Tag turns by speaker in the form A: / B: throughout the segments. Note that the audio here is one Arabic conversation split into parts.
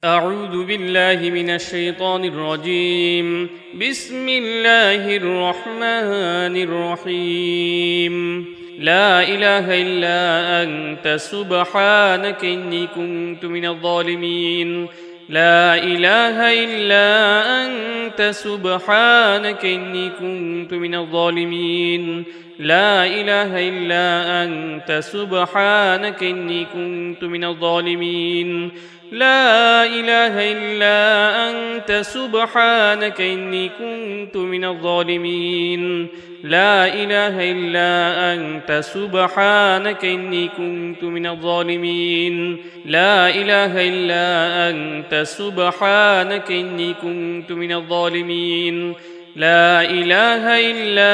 A: أعوذ بالله من الشيطان الرجيم. بسم الله الرحمن الرحيم. لا إله إلا أنت سبحانك إني كنت من الظالمين. لا إله إلا أنت سبحانك إني كنت من الظالمين. لا إله إلا أنت سبحانك إني كنت من الظالمين. لا إله إلا أنت سبحانك إني كنت من الظالمين. لا إله إلا أنت سبحانك إني كنت من الظالمين. لا إله إلا أنت سبحانك إني كنت من الظالمين. لا إله إلا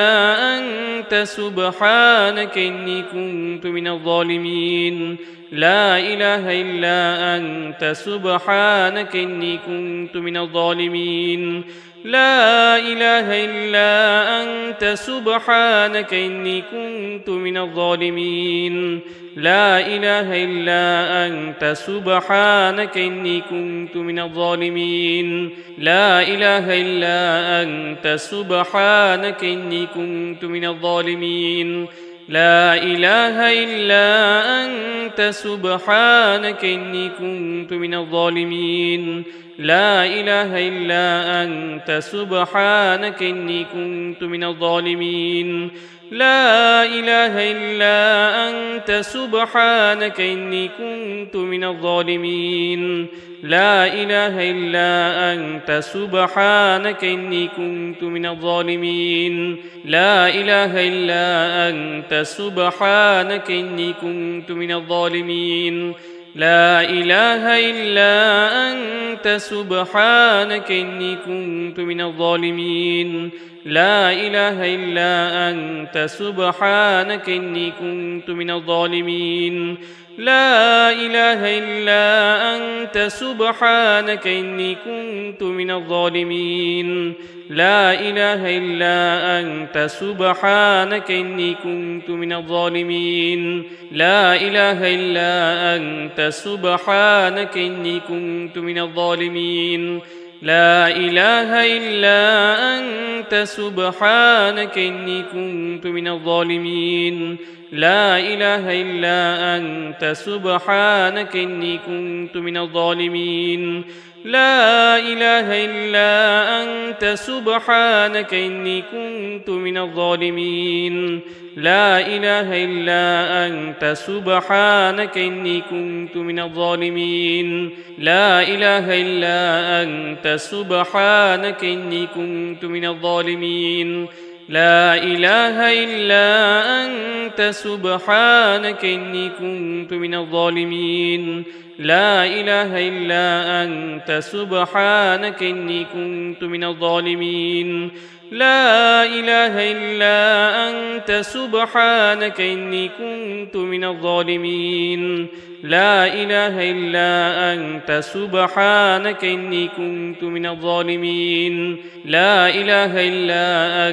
A: أنت سبحانك إني كنت من الظالمين. لا إله إلا أنت سبحانك إني كنت من الظالمين. لا إله إلا أنت سبحانك إني كنت من الظالمين. لا إله إلا أنت سبحانك إني كنت من الظالمين. لا إله إلا أنت سبحانك إني كنت من الظالمين. لا إله إلا أنت سبحانك إني كنت من الظالمين. لا إله إلا أنت سبحانك إني كنت من الظالمين. لا إله إلا أنت سبحانك إني كنت من الظالمين. لا إله إلا أنت سبحانك إني كنت من الظالمين. لا إله إلا أنت سبحانك إني كنت من الظالمين. لا إله إلا أنت سبحانك إني كنت من الظالمين. لا إله إلا أنت سبحانك إني كنت من الظالمين. لا إله إلا أنت سبحانك إني كنت من الظالمين. لا إله إلا أنت سبحانك إني كنت من الظالمين. لا إله إلا أنت سبحانك إني كنت من الظالمين. لا إله إلا أنت سبحانك إني كنت من الظالمين. لا إله إلا أنت سبحانك إني كنت من الظالمين. لا إله إلا أنت سبحانك إني كنت من الظالمين. لا إله إلا أنت سبحانك إني كنت من الظالمين. لا إله إلا أنت سبحانك إني كنت من الظالمين. لا إله إلا أنت سبحانك إني كنت من الظالمين. لا إله إلا أنت سبحانك إني كنت من الظالمين. لا إله إلا أنت سبحانك إني كنت من الظالمين. لا إله إلا أنت سبحانك إني كنت من الظالمين. لا إله إلا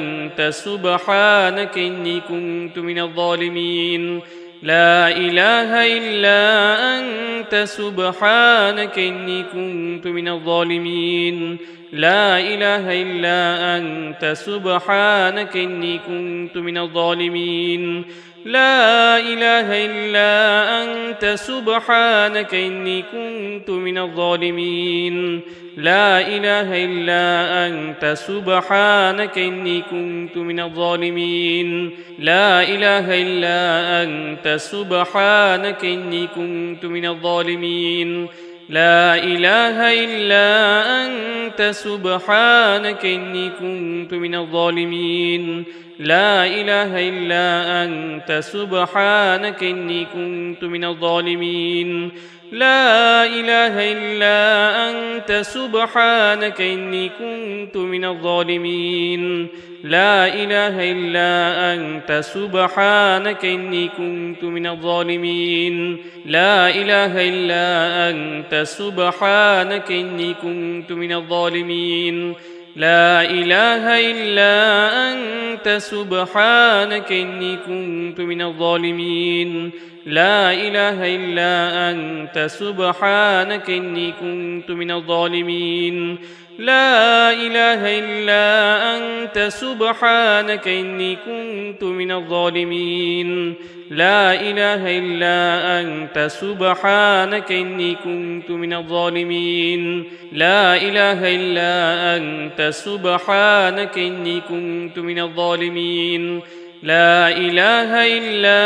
A: أنت سبحانك إني كنت من الظالمين. لا إله إلا أنت سبحانك إني كنت من الظالمين. لا إله إلا أنت سبحانك إني كنت من الظالمين. لا إله إلا أنت سبحانك إني كنت من الظالمين. لا إله إلا أنت سبحانك إني كنت من الظالمين. لا إله إلا أنت سبحانك إني كنت من الظالمين. لا إله إلا أنت سبحانك إني كنت من الظالمين. لا إله إلا أنت سبحانك إني كنت من الظالمين. لا إله إلا أنت سبحانك إني كنت من الظالمين. لا إله إلا أنت سبحانك إني كنت من الظالمين. لا إله إلا أنت سبحانك إني كنت من الظالمين. لا إله إلا أنت سبحانك إني كنت من الظالمين. لا إله إلا أنت سبحانك إني كنت من الظالمين لا إله إلا أنت سبحانك إني كنت من الظالمين لا إله إلا أنت سبحانك إني كنت من الظالمين لا إله إلا أنت سبحانك إني كنت من الظالمين لا إله إلا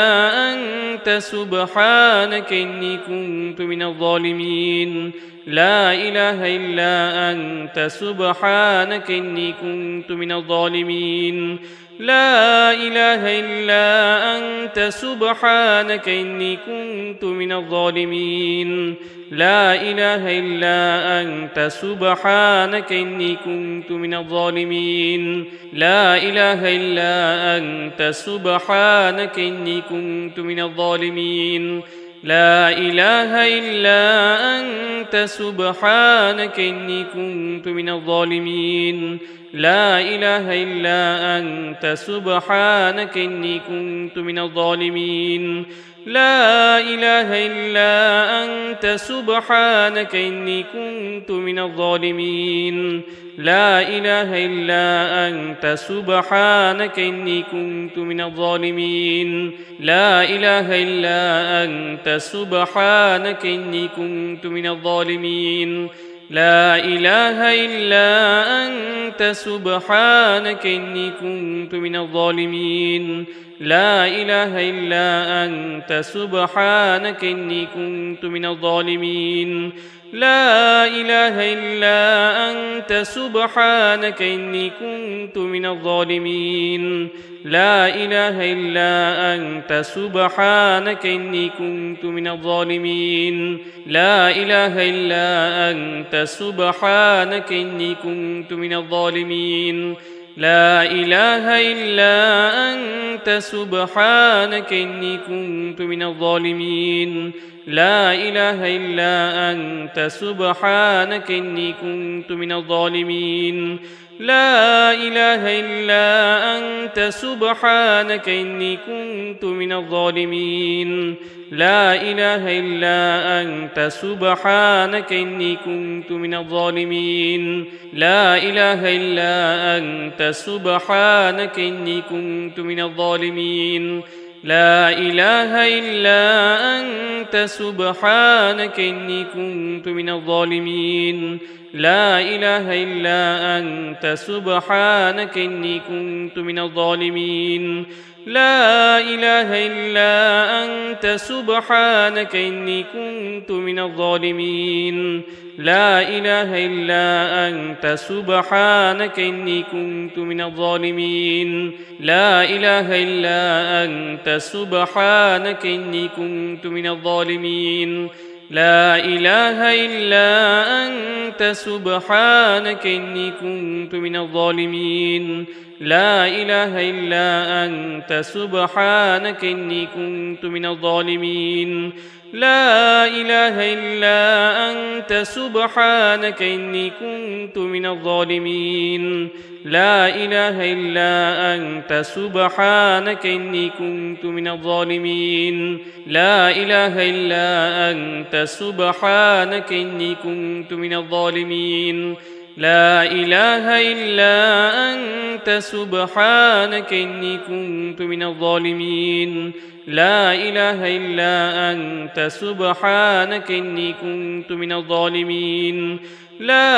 A: أنت سبحانك إني كنت من الظالمين لا إله إلا أنت سبحانك إني كنت من الظالمين لا إله إلا أنت سبحانك إني كنت من الظالمين لا إله إلا أنت سبحانك إني كنت من الظالمين لا إله إلا أنت سبحانك إني كنت من الظالمين لا إله إلا أنت سبحانك إني كنت من الظالمين لا إله إلا أنت سبحانك إني كنت من الظالمين لا إله إلا أنت سبحانك إني كنت من الظالمين لا إله إلا أنت سبحانك إني كنت من الظالمين لا إله إلا أنت سبحانك إني كنت من الظالمين لا إله إلا أنت سبحانك إني كنت من الظالمين لا إله إلا أنت سبحانك إني كنت من الظالمين لا إله إلا أنت سبحانك إني كنت من الظالمين لا إله إلا أنت سبحانك إني كنت من الظالمين لا إله إلا أنت سبحانك إني كنت من الظالمين لا إله إلا أنت سبحانك إني كنت من الظالمين لا إله إلا أنت سبحانك إني كنت من الظالمين لا إله إلا أنت سبحانك إني كنت من الظالمين لا إله إلا أنت سبحانك إني كنت من الظالمين لا إله إلا أنت سبحانك إني كنت من الظالمين لا إله إلا أنت سبحانك إني كنت من الظالمين لا إله إلا أنت سبحانك إني كنت من الظالمين لا إله إلا أنت سبحانك إني كنت من الظالمين لا إله إلا أنت سبحانك إني كنت من الظالمين لا إله إلا أنت سبحانك إني كنت من الظالمين لا إله إلا أنت سبحانك إني كنت من الظالمين لا إله إلا أنت سبحانك إني كنت من الظالمين لا إله إلا أنت سبحانك إني كنت من الظالمين لا إله إلا أنت سبحانك إني كنت من الظالمين لا إله إلا أنت سبحانك إني كنت من الظالمين لا إله إلا أنت سبحانك إني كنت من الظالمين لا إله إلا أنت سبحانك إني كنت من الظالمين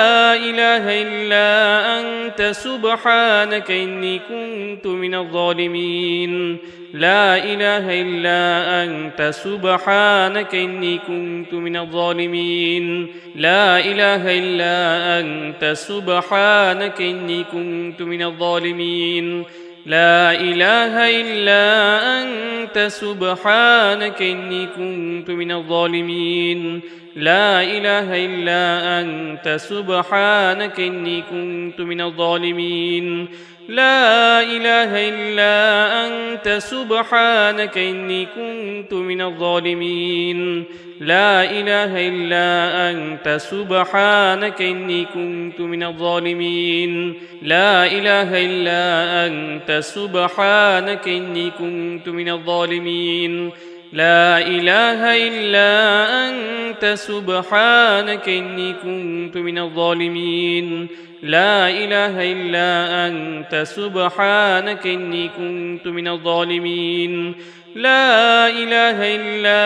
A: لا إله إلا أنت سبحانك إني كنت من الظالمين لا إله إلا أنت سبحانك إني كنت من الظالمين لا إله إلا أنت سبحانك إني كنت من الظالمين لا إله إلا أنت سبحانك إني كنت من الظالمين لا إله إلا أنت سبحانك إني كنت من الظالمين لا إله إلا أنت سبحانك إني كنت من الظالمين لا إله إلا أنت سبحانك إني كنت من الظالمين لا إله إلا أنت سبحانك إني كنت من الظالمين لا إله إلا أنت سبحانك إني كنت من الظالمين لا إله إلا أنت سبحانك إني كنت من الظالمين لا إله إلا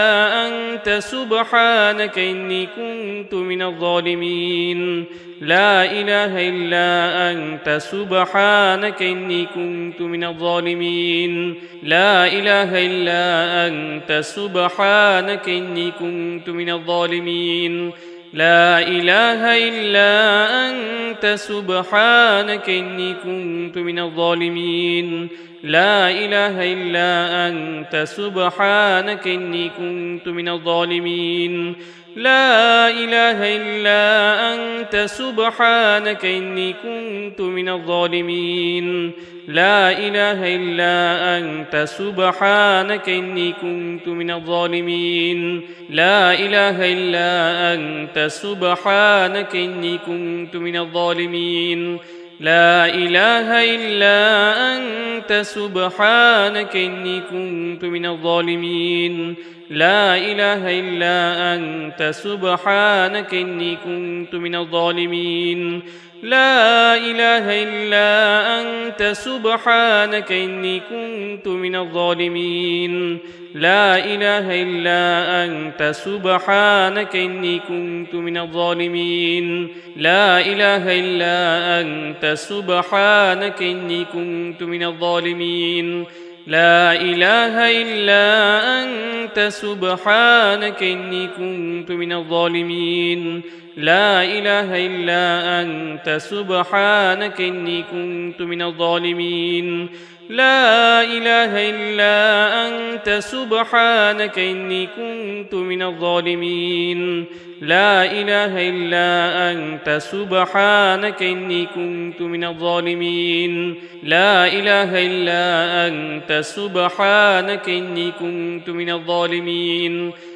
A: أنت سبحانك إني كنت من الظالمين لا إله إلا أنت سبحانك إني كنت من الظالمين لا إله إلا أنت سبحانك إني كنت من الظالمين لا إله إلا أنت سبحانك إني كنت من الظالمين لا إله إلا أنت سبحانك إني كنت من الظالمين لا إله إلا أنت سبحانك إني كنت من الظالمين لا إله إلا أنت سبحانك إني كنت من الظالمين لا إله إلا أنت سبحانك إني كنت من الظالمين لا إله إلا أنت سبحانك إني كنت من الظالمين لا إله إلا أنت سبحانك إني كنت من الظالمين لا إله إلا أنت سبحانك إني كنت من الظالمين لا إله إلا أنت سبحانك إني كنت من الظالمين لا إله إلا أنت سبحانك إني كنت من الظالمين لا إله إلا أنت سبحانك إني كنت من الظالمين لا إله إلا أنت سبحانك إني كنت من الظالمين لا إله إلا أنت سبحانك إني كنت من الظالمين لا إله إلا أنت سبحانك إني كنت من الظالمين لا إله إلا أنت سبحانك إني كنت من الظالمين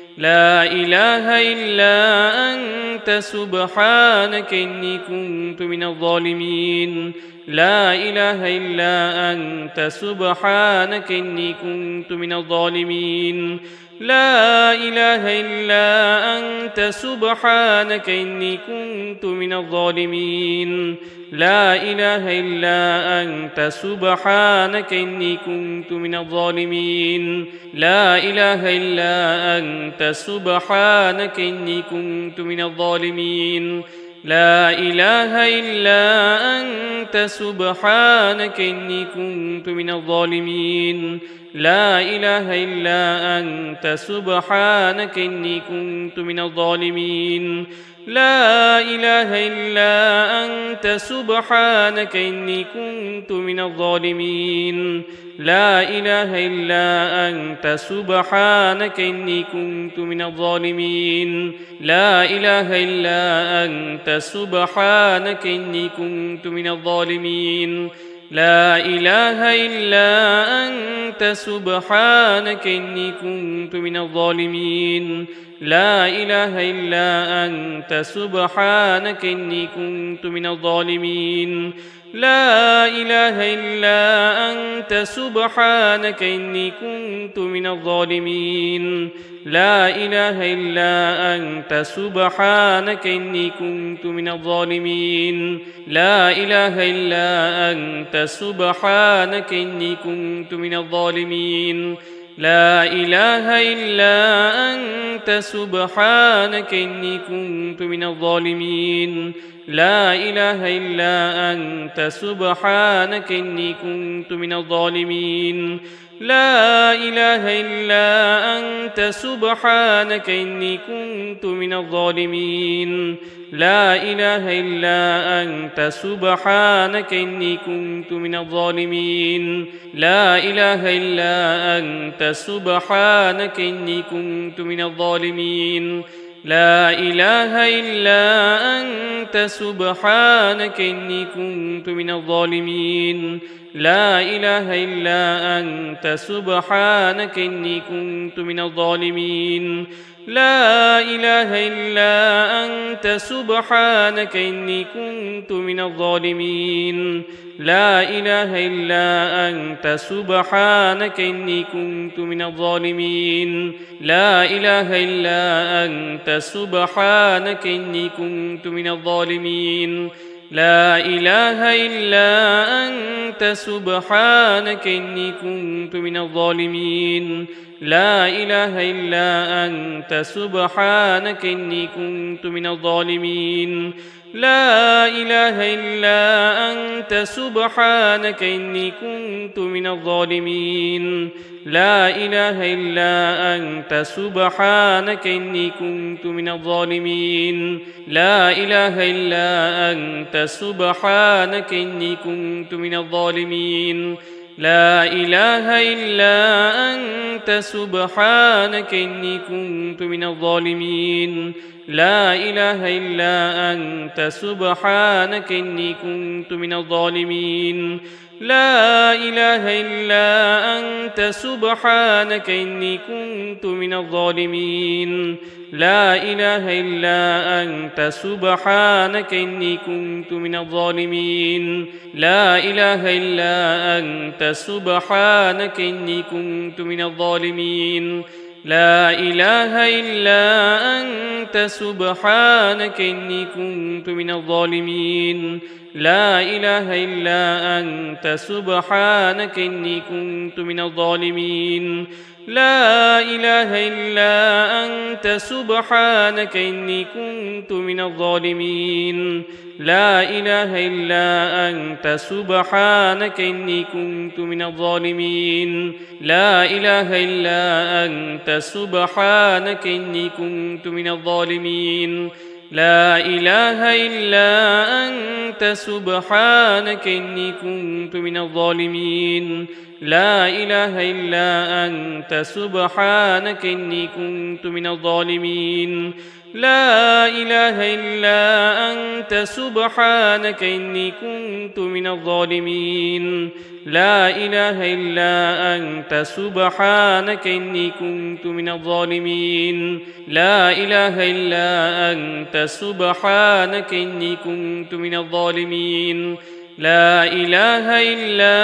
A: لا إله إلا أنت سبحانك إني كنت من الظالمين لا إله إلا أنت سبحانك إني كنت من الظالمين لا إله إلا أنت سبحانك إني كنت من الظالمين لا إله إلا أنت سبحانك إني كنت من الظالمين لا إله إلا أنت سبحانك إني كنت من الظالمين لا إله إلا أنت سبحانك إني كنت من الظالمين لا إله إلا أنت سبحانك إني كنت من الظالمين لا إله إلا أنت سبحانك إني كنت من الظالمين لا إله إلا أنت سبحانك إني كنت من الظالمين لا إله إلا أنت سبحانك إني كنت من الظالمين لا إله إلا أنت سبحانك إني كنت من الظالمين لا إله إلا أنت سبحانك إني كنت من الظالمين لا إله إلا أنت سبحانك إني كنت من الظالمين لا إله إلا أنت سبحانك إني كنت من الظالمين لا إله إلا أنت سبحانك إني كنت من الظالمين لا إله إلا أنت سبحانك إني كنت من الظالمين لا إله إلا أنت سبحانك إني كنت من الظالمين لا إله إلا أنت سبحانك إني كنت من الظالمين لا إله إلا أنت سبحانك إني كنت من الظالمين لا إله إلا أنت سبحانك إني كنت من الظالمين لا إله إلا أنت سبحانك إني كنت من الظالمين لا إله إلا أنت سبحانك إني كنت من الظالمين لا إله إلا أنت سبحانك إني كنت من الظالمين لا إله إلا أنت سبحانك إني كنت من الظالمين لا إله إلا أنت سبحانك إني كنت من الظالمين لا إله إلا أنت سبحانك إني كنت من الظالمين لا إله إلا أنت سبحانك إني كنت من الظالمين لا إله إلا أنت سبحانك إني كنت من الظالمين لا إله إلا أنت سبحانك إني كنت من الظالمين لا إله إلا أنت سبحانك إني كنت من الظالمين لا إله إلا أنت سبحانك إني كنت من الظالمين لا إله إلا أنت سبحانك إني كنت من الظالمين لا إله إلا أنت سبحانك إني كنت من الظالمين لا إله إلا أنت سبحانك إني كنت من الظالمين لا إله إلا أنت سبحانك إني كنت من الظالمين لا إله إلا أنت سبحانك إني كنت من الظالمين لا إله إلا أنت سبحانك إني كنت من الظالمين لا إله إلا أنت سبحانك إني كنت من الظالمين لا إله إلا أنت سبحانك إني كنت من الظالمين لا إله إلا أنت سبحانك إني كنت من الظالمين لا إله إلا أنت سبحانك إني كنت من الظالمين لا إله إلا أنت سبحانك إني كنت من الظالمين لا إله إلا أنت سبحانك إني كنت من الظالمين لا إله إلا أنت سبحانك إني كنت من الظالمين لا إله إلا أنت سبحانك إني كنت من الظالمين لا إله إلا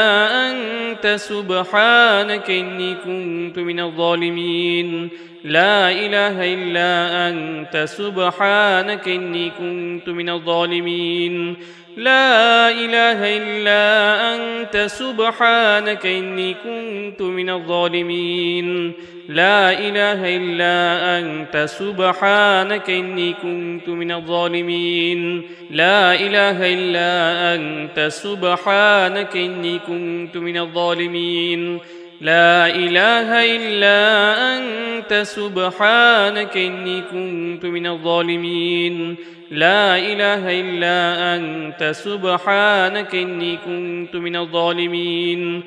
A: أنت سبحانك إني كنت من الظالمين لا إله إلا أنت سبحانك إني كنت من الظالمين لا إله إلا أنت سبحانك إني كنت من الظالمين لا إله إلا أنت سبحانك إني كنت من الظالمين لا إله إلا أنت سبحانك إني كنت من الظالمين لا إله إلا أنت سبحانك إني كنت من الظالمين لا إله إلا أنت سبحانك إني كنت من الظالمين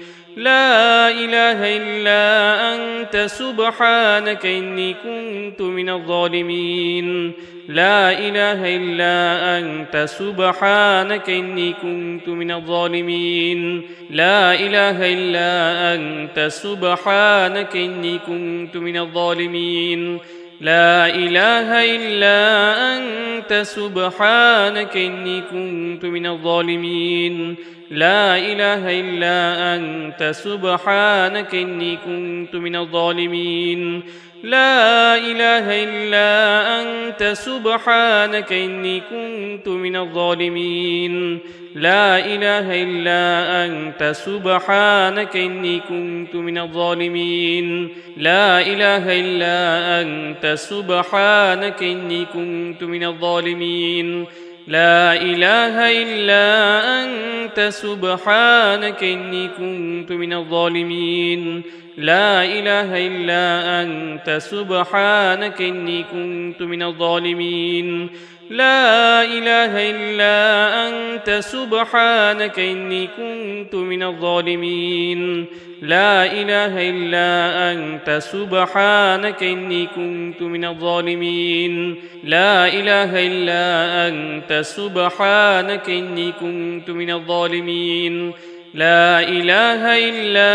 A: لا إله إلا أنت سبحانك إني كنت من الظالمين لا إله إلا أنت سبحانك إني كنت من الظالمين لا إله إلا أنت سبحانك إني كنت من الظالمين لا إله إلا أنت سبحانك إني كنت من الظالمين لا إله إلا أنت سبحانك إني كنت من الظالمين لا إله إلا أنت سبحانك إني كنت من الظالمين لا إله إلا أنت سبحانك إني كنت من الظالمين لا إله إلا أنت سبحانك إني كنت من الظالمين لا إله إلا أنت سبحانك إني كنت من الظالمين لا إله إلا أنت سبحانك إني كنت من الظالمين لا إله إلا أنت سبحانك إني كنت من الظالمين لا إله إلا أنت سبحانك إني كنت من الظالمين لا إله إلا أنت سبحانك إني كنت من الظالمين لا إله إلا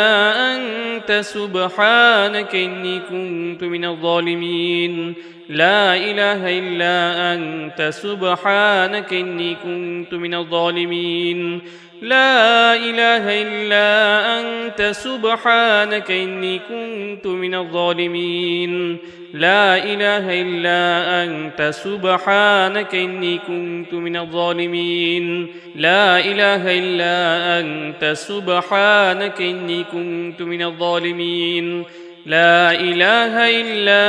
A: أنت سبحانك إني كنت من الظالمين لا إله إلا أنت سبحانك إني كنت من الظالمين لا إله إلا أنت سبحانك إني كنت من الظالمين لا إله إلا أنت سبحانك إني كنت من الظالمين لا إله إلا أنت سبحانك إني كنت من الظالمين لا إله إلا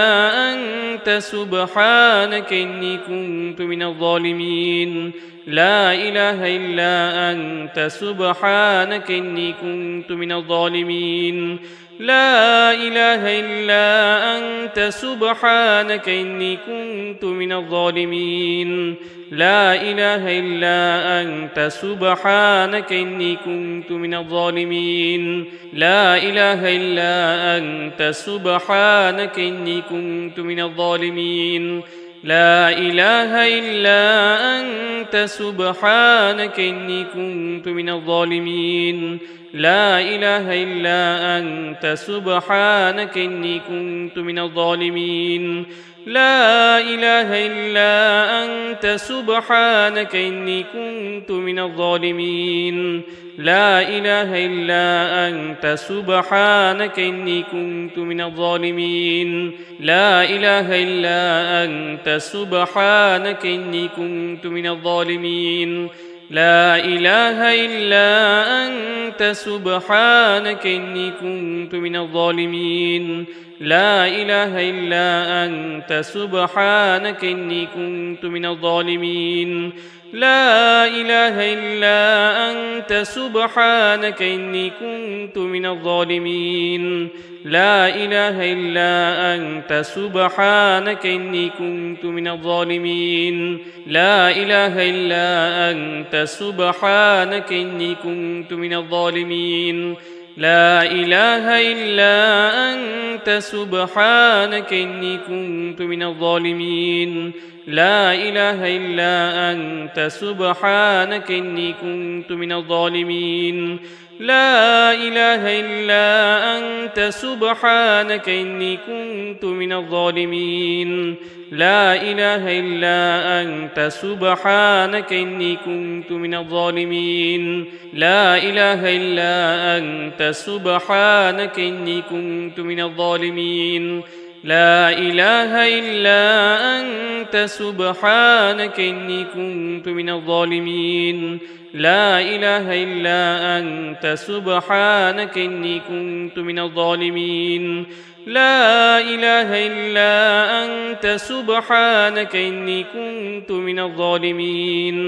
A: أنت سبحانك إني كنت من الظالمين لا إله إلا أنت سبحانك إني كنت من الظالمين لا إله إلا أنت سبحانك إني كنت من الظالمين لا إله إلا أنت سبحانك إني كنت من الظالمين لا إله إلا أنت سبحانك إني كنت من الظالمين لا إله إلا أنت سبحانك إني كنت من الظالمين لا إله إلا أنت سبحانك إني كنت من الظالمين لا إله إلا أنت سبحانك إني كنت من الظالمين لا إله إلا أنت سبحانك إني كنت من الظالمين لا إله إلا أنت سبحانك إني كنت من الظالمين لا إله إلا أنت سبحانك إني كنت من الظالمين لا إله إلا أنت سبحانك إني كنت من الظالمين لا إله إلا أنت سبحانك إني كنت من الظالمين لا إله إلا أنت سبحانك إني كنت من الظالمين لا إله إلا أنت سبحانك إني كنت من الظالمين لا إله إلا أنت سبحانك إني كنت من الظالمين لا إله إلا أنت سبحانك إني كنت من الظالمين لا إله إلا أنت سبحانك إني كنت من الظالمين لا إله إلا أنت سبحانك إني كنت من الظالمين لا إله إلا أنت سبحانك إني كنت من الظالمين لا إله إلا أنت سبحانك إني كنت من الظالمين لا إله إلا أنت سبحانك إني كنت من الظالمين لا إله إلا أنت سبحانك إني كنت من الظالمين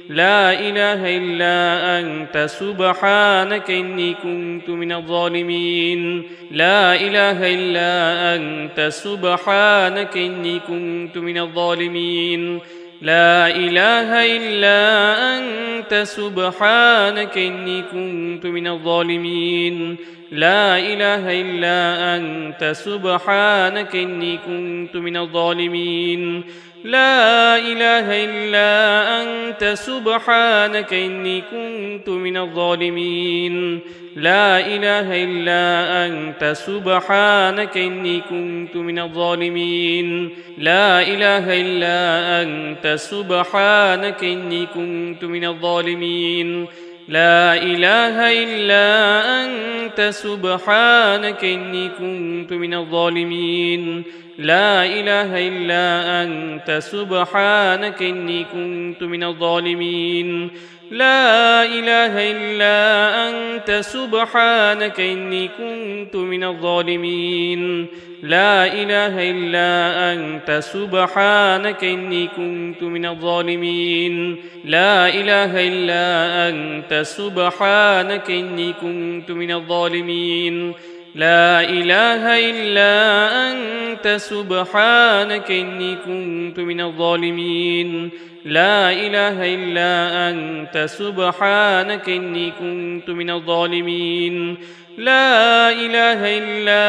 A: لا إله إلا أنت سبحانك إني كنت من الظالمين لا إله إلا أنت سبحانك إني كنت من الظالمين لا إله إلا أنت سبحانك إني كنت من الظالمين لا إله إلا أنت سبحانك إني كنت من الظالمين لا إله إلا أنت سبحانك إني كنت من الظالمين لا إله إلا أنت سبحانك إني كنت من الظالمين لا إله إلا أنت سبحانك إني كنت من الظالمين لا إله إلا أنت سبحانك إني كنت من الظالمين لا إله إلا أنت سبحانك إني كنت من الظالمين لا إله إلا أنت سبحانك إني كنت من الظالمين لا إله إلا أنت سبحانك إني كنت من الظالمين لا إله إلا أنت سبحانك إني كنت من الظالمين لا إله إلا أنت سبحانك إني كنت من الظالمين لا إله إلا أنت سبحانك إني كنت من الظالمين لا إله إلا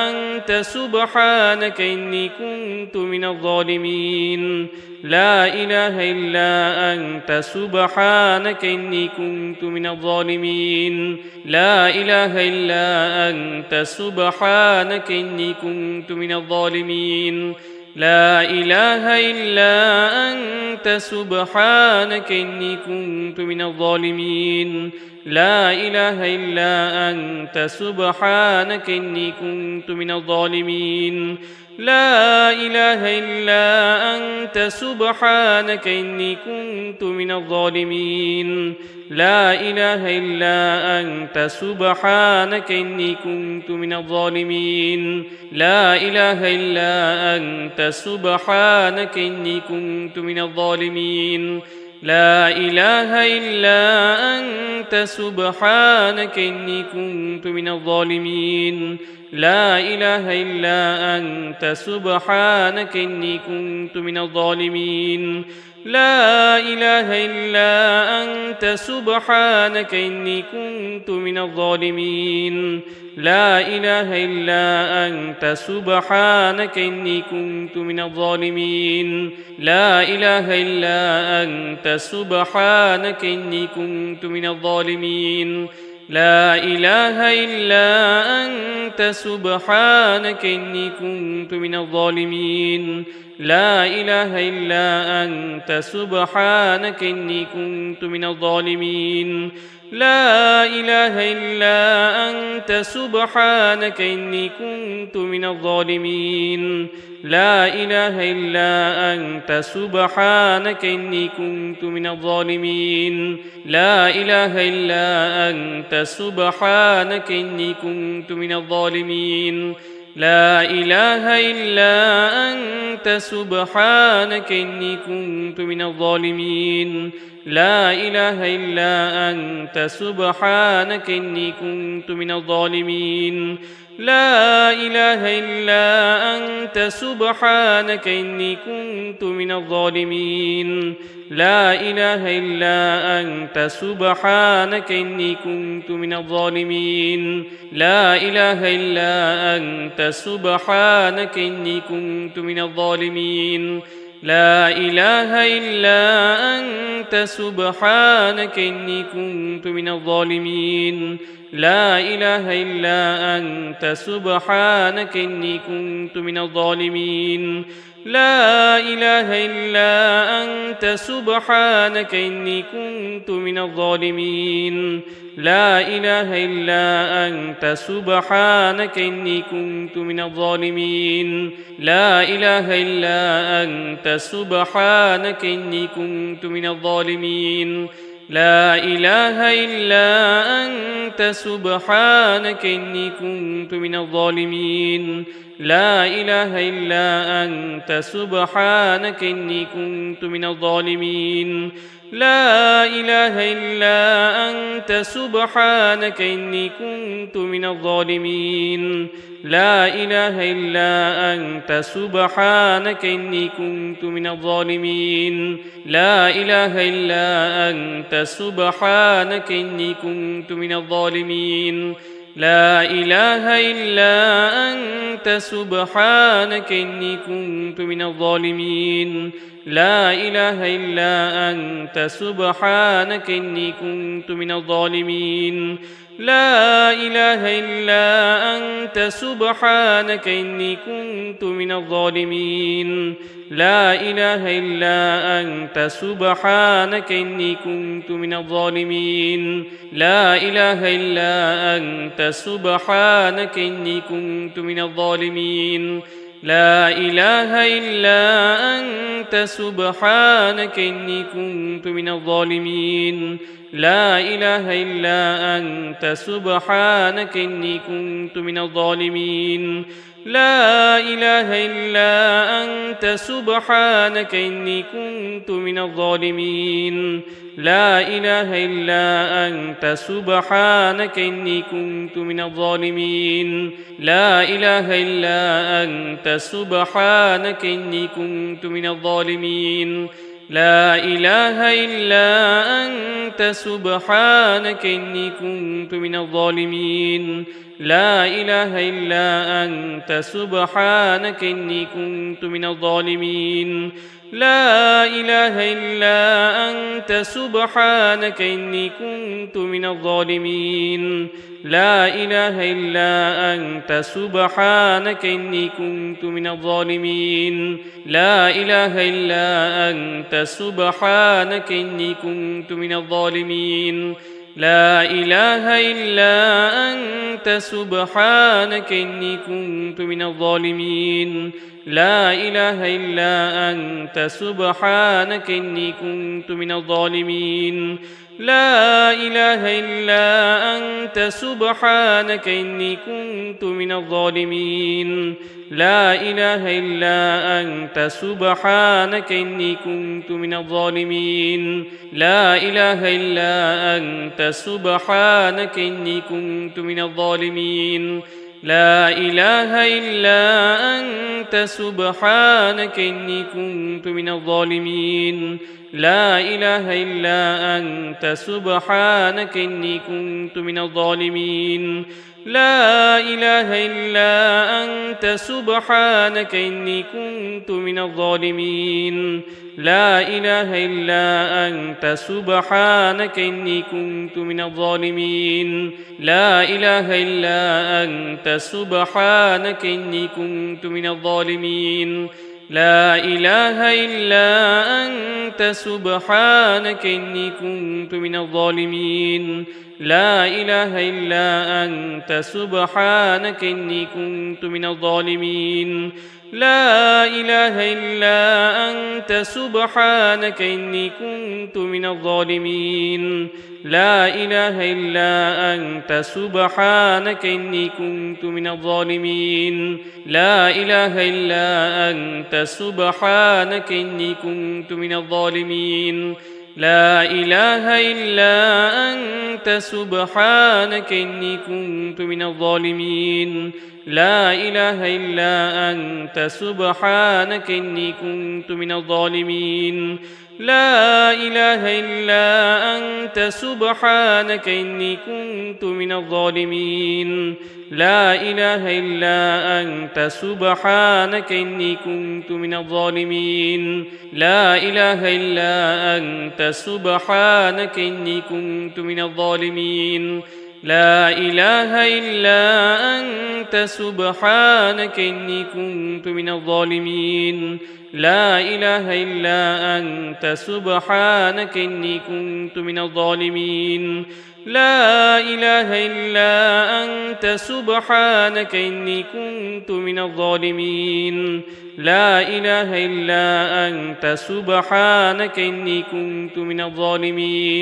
A: أنت سبحانك إني كنت من الظالمين لا إله إلا أنت سبحانك إني كنت من الظالمين لا إله إلا أنت سبحانك إني كنت من الظالمين لا إله إلا أنت سبحانك إني كنت من الظالمين لا إله إلا أنت سبحانك إني كنت من الظالمين لا إله إلا أنت سبحانك إني كنت من الظالمين لا إله إلا أنت سبحانك إني كنت من الظالمين لا إله إلا أنت سبحانك إني كنت من الظالمين لا إله إلا أنت سبحانك إني كنت من الظالمين لا إله إلا أنت سبحانك إني كنت من الظالمين لا إله إلا أنت سبحانك إني كنت من الظالمين لا إله إلا أنت سبحانك إني كنت من الظالمين لا إله إلا أنت سبحانك إني كنت من الظالمين لا إله إلا أنت سبحانك إني كنت من الظالمين لا إله إلا أنت سبحانك إني كنت من الظالمين لا إله إلا أنت سبحانك إني كنت من الظالمين لا إله إلا أنت سبحانك إني كنت من الظالمين لا إله إلا أنت سبحانك إني كنت من الظالمين لا إله إلا أنت سبحانك إني كنت من الظالمين لا إله إلا أنت سبحانك إني كنت من الظالمين لا إله إلا أنت سبحانك إني كنت من الظالمين لا إله إلا أنت سبحانك إني كنت من الظالمين لا إله إلا أنت سبحانك إني كنت من الظالمين لا إله إلا أنت سبحانك إني كنت من الظالمين لا إله إلا أنت سبحانك إني كنت من الظالمين لا إله إلا أنت سبحانك إني كنت من الظالمين لا إله إلا أنت سبحانك إني كنت من الظالمين لا إله إلا أنت سبحانك إني كنت من الظالمين لا إله إلا أنت سبحانك إني كنت من الظالمين لا إله إلا أنت سبحانك إني كنت من الظالمين لا إله إلا أنت سبحانك إني كنت من الظالمين لا إله إلا أنت سبحانك إني كنت من الظالمين لا إله إلا أنت سبحانك إني كنت من الظالمين لا إله إلا أنت سبحانك إني كنت من الظالمين لا إله إلا أنت سبحانك إني كنت من الظالمين لا إله إلا أنت سبحانك إني كنت من الظالمين لا إله إلا أنت سبحانك إني كنت من الظالمين لا إله إلا أنت سبحانك إني كنت من الظالمين لا إله إلا أنت سبحانك إني كنت من الظالمين لا إله إلا أنت سبحانك إني كنت من الظالمين لا إله إلا أنت سبحانك إني كنت من الظالمين لا إله إلا أنت سبحانك إني كنت من الظالمين لا إله إلا أنت سبحانك إني كنت من الظالمين لا إله إلا أنت سبحانك إني كنت من الظالمين لا إله إلا أنت سبحانك إني كنت من الظالمين لا إله إلا أنت سبحانك إني كنت من الظالمين لا إله إلا أنت سبحانك إني كنت من الظالمين لا إله إلا أنت سبحانك إني كنت من الظالمين لا إله إلا أنت سبحانك إني كنت من الظالمين لا إله إلا أنت سبحانك إني كنت من الظالمين لا إله إلا أنت سبحانك إني كنت من الظالمين لا إله إلا أنت سبحانك إني كنت من الظالمين لا إله إلا أنت سبحانك إني كنت من الظالمين لا إله إلا أنت سبحانك إني كنت من الظالمين لا إله إلا أنت سبحانك إني كنت من الظالمين لا إله إلا أنت سبحانك إني كنت من الظالمين لا إله إلا أنت سبحانك إني كنت من الظالمين لا إله إلا أنت سبحانك إني كنت من الظالمين لا إله إلا أنت سبحانك إني كنت من الظالمين لا إله إلا أنت سبحانك إني كنت من الظالمين لا إله إلا أنت سبحانك إني كنت من الظالمين لا إله إلا أنت سبحانك إني كنت من الظالمين لا إله إلا أنت سبحانك إني كنت من الظالمين لا إله إلا أنت سبحانك إني كنت من الظالمين لا إله إلا أنت سبحانك إني كنت من الظالمين لا إله إلا أنت سبحانك إني كنت من الظالمين لا إله إلا أنت سبحانك إني كنت من الظالمين لا إله إلا أنت سبحانك إني كنت من الظالمين لا إله إلا أنت سبحانك إني كنت من الظالمين لا إله إلا أنت سبحانك إني كنت من الظالمين لا إله إلا أنت سبحانك إني كنت من الظالمين لا إله إلا أنت سبحانك إني كنت من الظالمين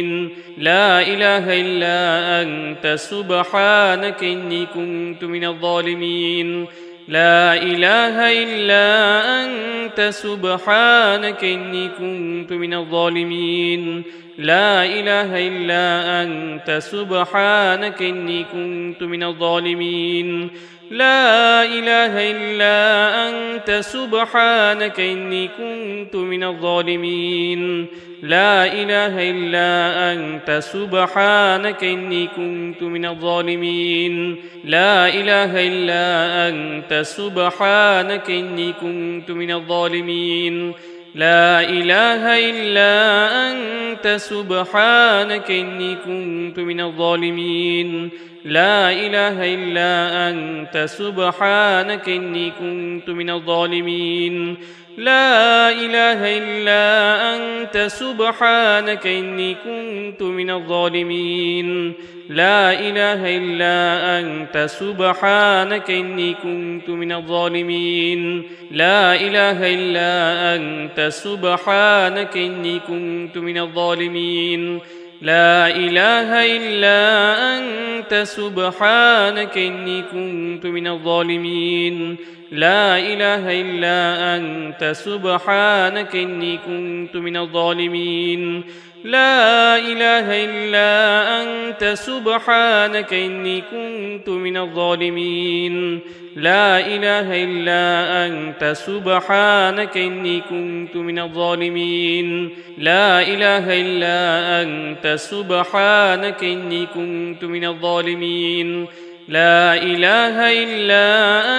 A: لا إله إلا أنت سبحانك إني كنت من الظالمين لا إله إلا أنت سبحانك إني كنت من الظالمين لا إله إلا أنت سبحانك إني كنت من الظالمين لا إله إلا أنت سبحانك إني كنت من الظالمين لا إله إلا أنت سبحانك إني كنت من الظالمين لا إله إلا أنت سبحانك إني كنت من الظالمين لا إله إلا أنت سبحانك إني كنت من الظالمين لا إله إلا أنت سبحانك إني كنت من الظالمين لا إله إلا أنت سبحانك إني كنت من الظالمين لا إله إلا أنت سبحانك إني كنت من الظالمين لا إله إلا أنت سبحانك إني كنت من الظالمين لا إله إلا أنت سبحانك إني كنت من الظالمين لا إله إلا أنت سبحانك إني كنت من الظالمين لا إله إلا أنت سبحانك إني كنت من الظالمين لا إله إلا أنت سبحانك إني كنت من الظالمين لا إله إلا أنت سبحانك إني كنت من الظالمين لا إله إلا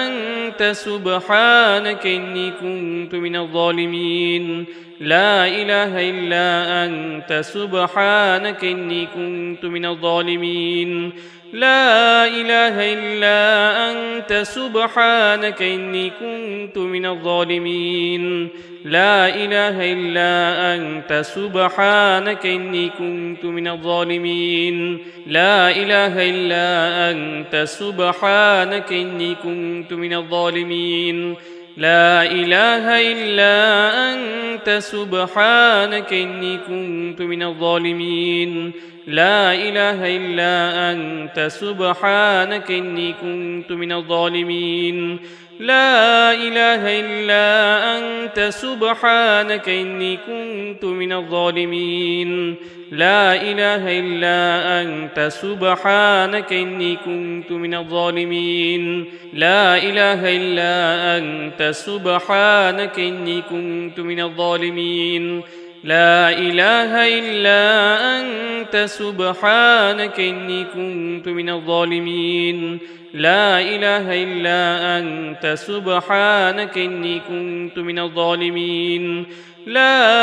A: أنت سبحانك إني كنت من الظالمين لا إله إلا أنت سبحانك إني كنت من الظالمين لا إله إلا أنت سبحانك إني كنت من الظالمين لا إله إلا أنت سبحانك إني كنت من الظالمين لا إله إلا أنت سبحانك إني كنت من الظالمين لا إله إلا أنت سبحانك إني كنت من الظالمين لا إله إلا أنت سبحانك إني كنت من الظالمين لا إله إلا أنت سبحانك إني كنت من الظالمين لا إله إلا أنت سبحانك إني كنت من الظالمين لا إله إلا أنت سبحانك إني كنت من الظالمين لا إله إلا أنت سبحانك إني كنت من الظالمين لا إله إلا أنت سبحانك إني كنت من الظالمين لا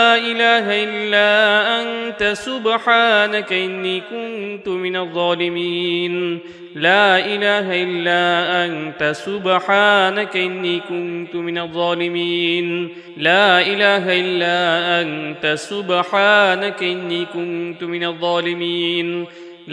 A: إله إلا أنت سبحانك إني كنت من الظالمين لا إله إلا أنت سبحانك إني كنت من الظالمين لا إله إلا أنت سبحانك إني كنت من الظالمين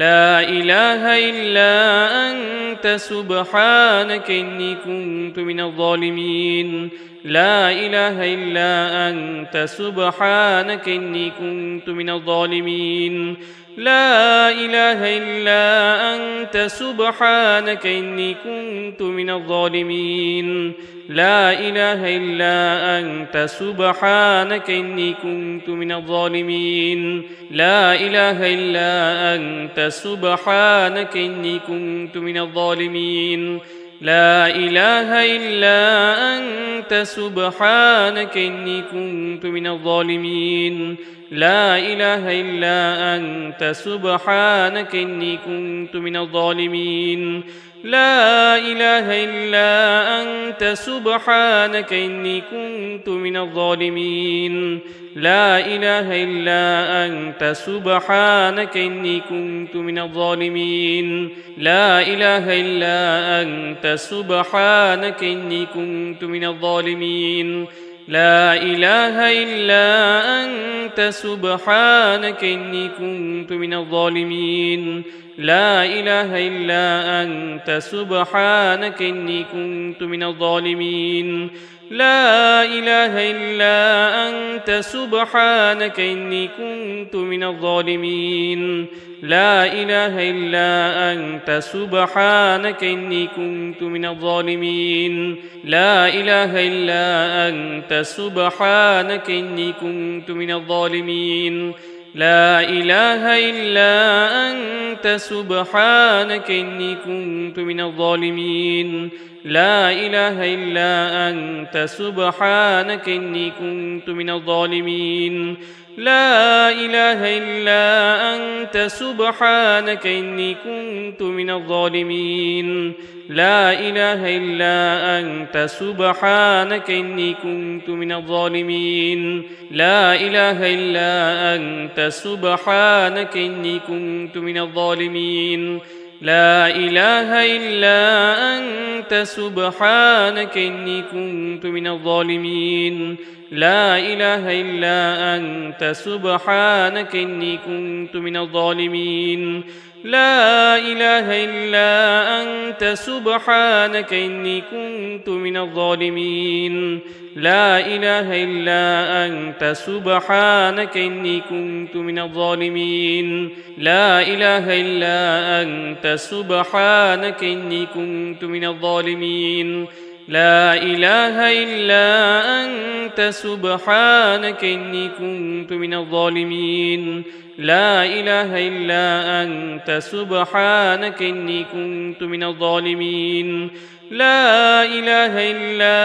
A: لا إله إلا أنت سبحانك إني كنت من الظالمين لا إله إلا أنت سبحانك إني كنت من الظالمين لا إله إلا أنت سبحانك إني كنت من الظالمين لا إله إلا أنت سبحانك إني كنت من الظالمين لا إله إلا أنت سبحانك إني كنت من الظالمين لا إله إلا أنت سبحانك إني كنت من الظالمين لا إله إلا أنت سبحانك إني كنت من الظالمين لا إله إلا أنت سبحانك إني كنت من الظالمين لا إله إلا أنت سبحانك إني كنت من الظالمين لا إله إلا أنت سبحانك إني كنت من الظالمين لا إله إلا أنت سبحانك إني كنت من الظالمين لا إله إلا أنت سبحانك إني كنت من الظالمين لا إله إلا أنت سبحانك إني كنت من الظالمين لا إله إلا أنت سبحانك إني كنت من الظالمين لا إله إلا أنت سبحانك إني كنت من الظالمين لا إله إلا أنت سبحانك إني كنت من الظالمين لا إله إلا أنت سبحانك إني كنت من الظالمين لا إله إلا أنت سبحانك إني كنت من الظالمين لا إله إلا أنت سبحانك إني كنت من الظالمين لا إله إلا أنت سبحانك إني كنت من الظالمين لا إله إلا أنت سبحانك إني كنت من الظالمين لا إله إلا أنت سبحانك إني كنت من الظالمين لا إله إلا أنت سبحانك إني كنت من الظالمين لا إله إلا أنت سبحانك إني كنت من الظالمين لا إله إلا أنت سبحانك إني كنت من الظالمين لا إله إلا أنت سبحانك إني كنت من الظالمين لا إله إلا أنت سبحانك إني كنت من الظالمين لا إله إلا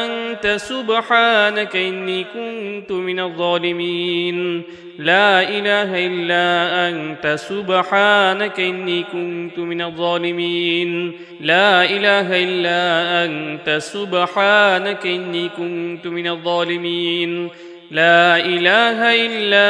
A: أنت سبحانك إني كنت من الظالمين لا إله إلا أنت سبحانك إني كنت من الظالمين لا إله إلا أنت سبحانك إني كنت من الظالمين لا إله إلا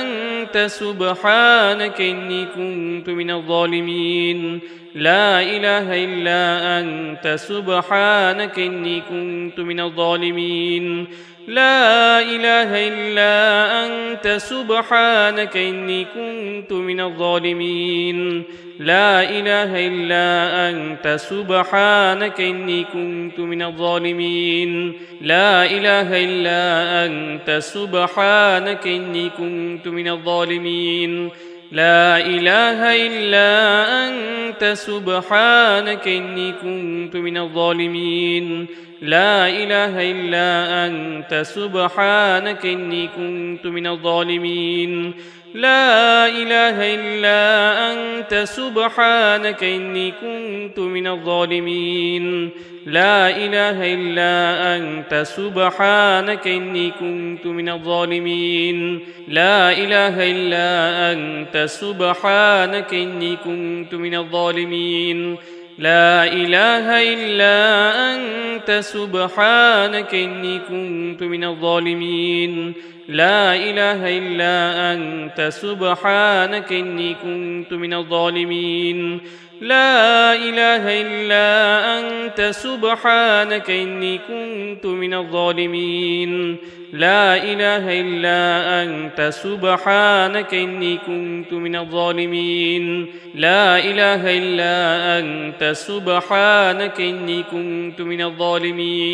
A: أنت سبحانك إني كنت من الظالمين لا إله إلا أنت سبحانك إني كنت من الظالمين لا إله إلا أنت سبحانك إني كنت من الظالمين لا إله إلا أنت سبحانك إني كنت من الظالمين لا إله إلا أنت سبحانك إني كنت من الظالمين لا إله إلا أنت سبحانك إني كنت من الظالمين لا إله إلا أنت سبحانك إني كنت من الظالمين لا إله إلا أنت سبحانك إني كنت من الظالمين لا إله إلا أنت سبحانك إني كنت من الظالمين لا إله إلا أنت سبحانك إني كنت من الظالمين لا إله إلا أنت سبحانك إني كنت من الظالمين لا إله إلا أنت سبحانك إني كنت من الظالمين لا إله إلا أنت سبحانك إني كنت من الظالمين لا إله إلا أنت سبحانك إني كنت من الظالمين لا إله إلا أنت سبحانك إني كنت من الظالمين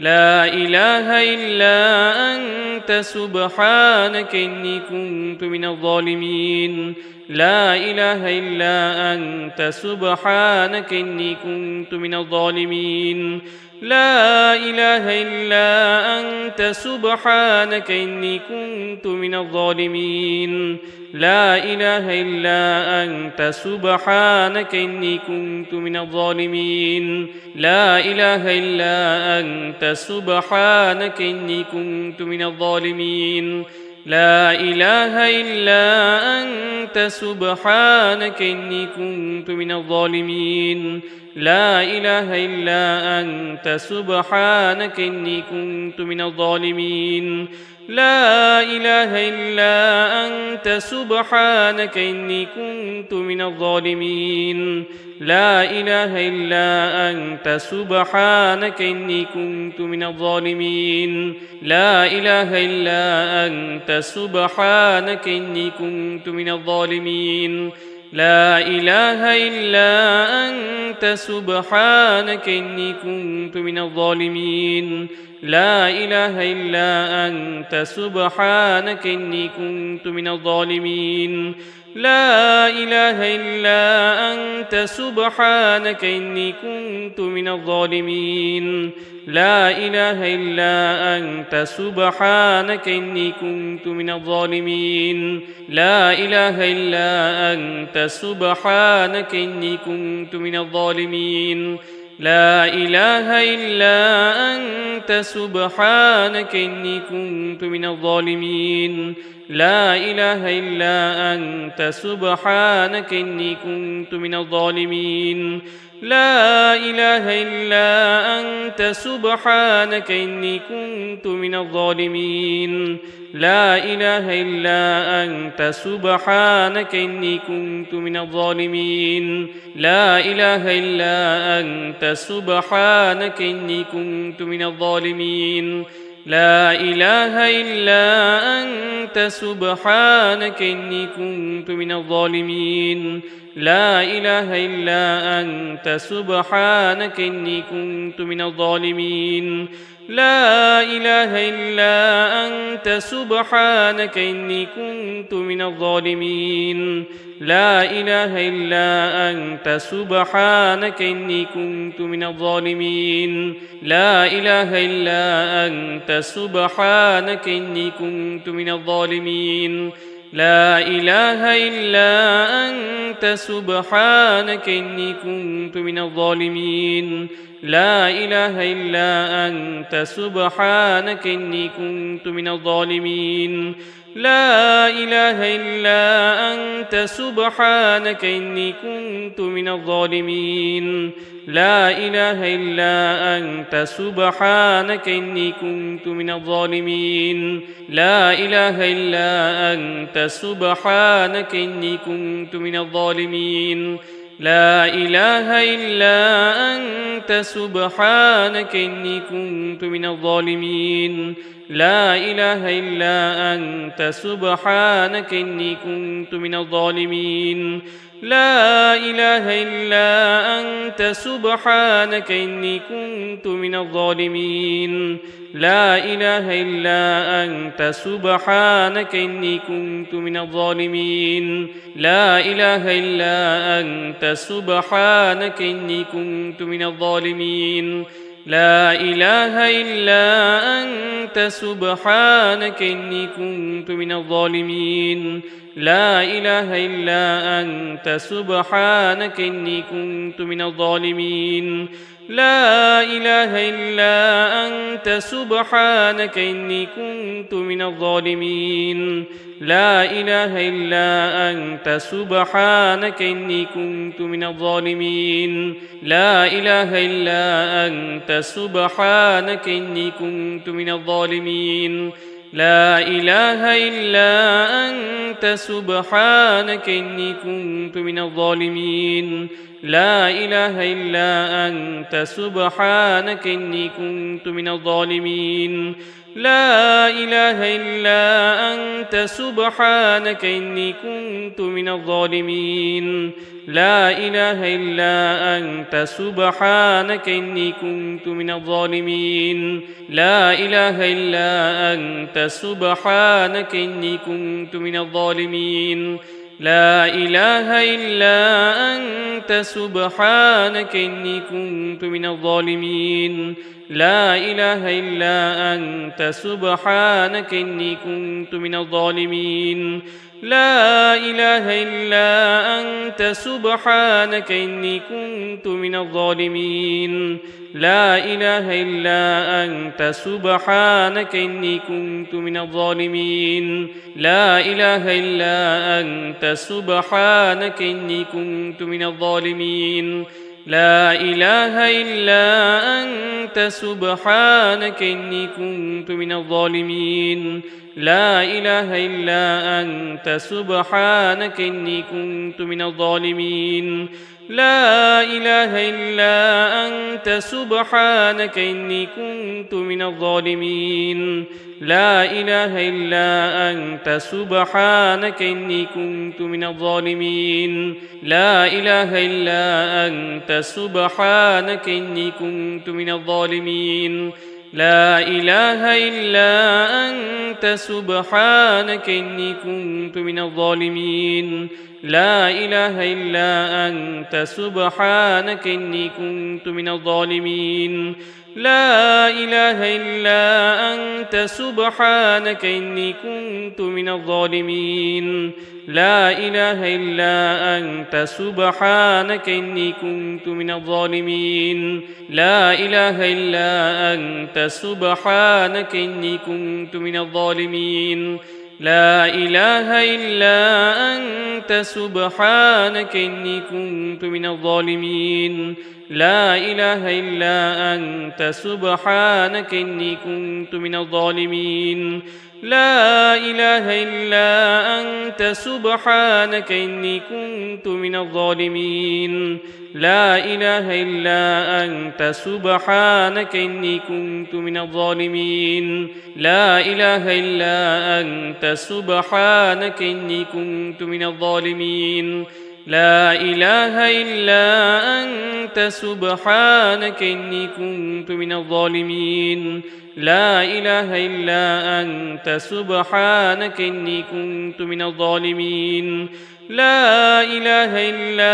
A: لا إله إلا أنت سبحانك إني كنت من الظالمين لا إله إلا أنت سبحانك إني كنت من الظالمين لا إله إلا أنت سبحانك إني كنت من الظالمين لا إله إلا أنت سبحانك إني كنت من الظالمين لا إله إلا أنت سبحانك إني كنت من الظالمين لا إله إلا أنت سبحانك إني كنت من الظالمين لا إله إلا أنت سبحانك إني كنت من الظالمين لا إله إلا أنت سبحانك إني كنت من الظالمين لا إله إلا أنت سبحانك إني كنت من الظالمين لا إله إلا أنت سبحانك إني كنت من الظالمين لا إله إلا أنت سبحانك إني كنت من الظالمين لا إله إلا أنت سبحانك إني كنت من الظالمين لا إله إلا أنت سبحانك إني كنت من الظالمين لا إله إلا أنت سبحانك إني كنت من الظالمين لا إله إلا أنت سبحانك إني كنت من الظالمين لا إله إلا أنت سبحانك إني كنت من الظالمين لا إله إلا أنت سبحانك إني كنت من الظالمين لا إله إلا أنت سبحانك إني كنت من الظالمين لا إله إلا أنت سبحانك إني كنت من الظالمين لا إله إلا أنت سبحانك إني كنت من الظالمين لا إله إلا أنت سبحانك إني كنت من الظالمين لا إله إلا أنت سبحانك إني كنت من الظالمين لا إله إلا أنت سبحانك إني كنت من الظالمين لا إله إلا أنت سبحانك إني كنت من الظالمين لا إله إلا أنت سبحانك إني كنت من الظالمين لا إله إلا أنت سبحانك إني كنت من الظالمين لا إله إلا أنت سبحانك إني كنت من الظالمين لا إله إلا أنت سبحانك إني كنت من الظالمين لا إله إلا أنت سبحانك إني كنت من الظالمين لا إله إلا أنت سبحانك إني كنت من الظالمين لا إله إلا أنت سبحانك إني كنت من الظالمين لا إله إلا أنت سبحانك إني كنت من الظالمين لا إله إلا أنت سبحانك إني كنت من الظالمين لا إله إلا أنت سبحانك إني كنت من الظالمين لا إله إلا أنت سبحانك إني كنت من الظالمين لا إله إلا أنت سبحانك إني كنت من الظالمين لا إله إلا أنت سبحانك إني كنت من الظالمين لا إله إلا أنت سبحانك إني كنت من الظالمين لا إله إلا أنت سبحانك إني كنت من الظالمين لا إله إلا أنت سبحانك إني كنت من الظالمين لا إله إلا أنت سبحانك إني كنت من الظالمين لا إله إلا أنت سبحانك إني كنت من الظالمين لا إله إلا أنت سبحانك إني كنت من الظالمين لا إله إلا أنت سبحانك إني كنت من الظالمين لا إله إلا أنت سبحانك إني كنت من الظالمين لا إله إلا أنت سبحانك إني كنت من الظالمين لا إله إلا أنت سبحانك إني كنت من الظالمين لا إله إلا أنت سبحانك إني كنت من الظالمين لا إله إلا أنت سبحانك إني كنت من الظالمين لا إله إلا أنت سبحانك إني كنت من الظالمين لا إله إلا أنت سبحانك إني كنت من الظالمين لا إله إلا أنت سبحانك إني كنت من الظالمين لا إله إلا أنت سبحانك إني كنت من الظالمين لا إله إلا أنت سبحانك إني كنت من الظالمين لا إله إلا أنت سبحانك إني كنت من الظالمين لا إله إلا أنت سبحانك إني كنت من الظالمين لا إله إلا أنت سبحانك إني كنت من الظالمين لا إله إلا أنت سبحانك إني كنت من الظالمين لا إله إلا أنت سبحانك إني كنت من الظالمين لا إله إلا أنت سبحانك إني كنت من الظالمين لا إله إلا أنت سبحانك إني كنت من الظالمين لا إله إلا أنت سبحانك إني كنت من الظالمين لا إله إلا أنت سبحانك إني كنت من الظالمين لا إله إلا أنت سبحانك إني كنت من الظالمين لا إله إلا أنت سبحانك إني كنت من الظالمين لا إله إلا أنت سبحانك إني كنت من الظالمين لا إله إلا أنت سبحانك إني كنت من الظالمين لا إله إلا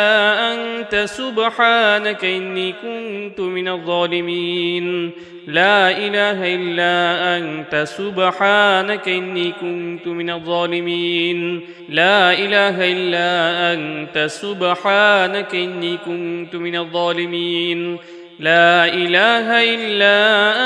A: أنت سبحانك إني كنت من الظالمين لا إله إلا أنت سبحانك إني كنت من الظالمين لا إله إلا أنت سبحانك إني كنت من الظالمين لا إله إلا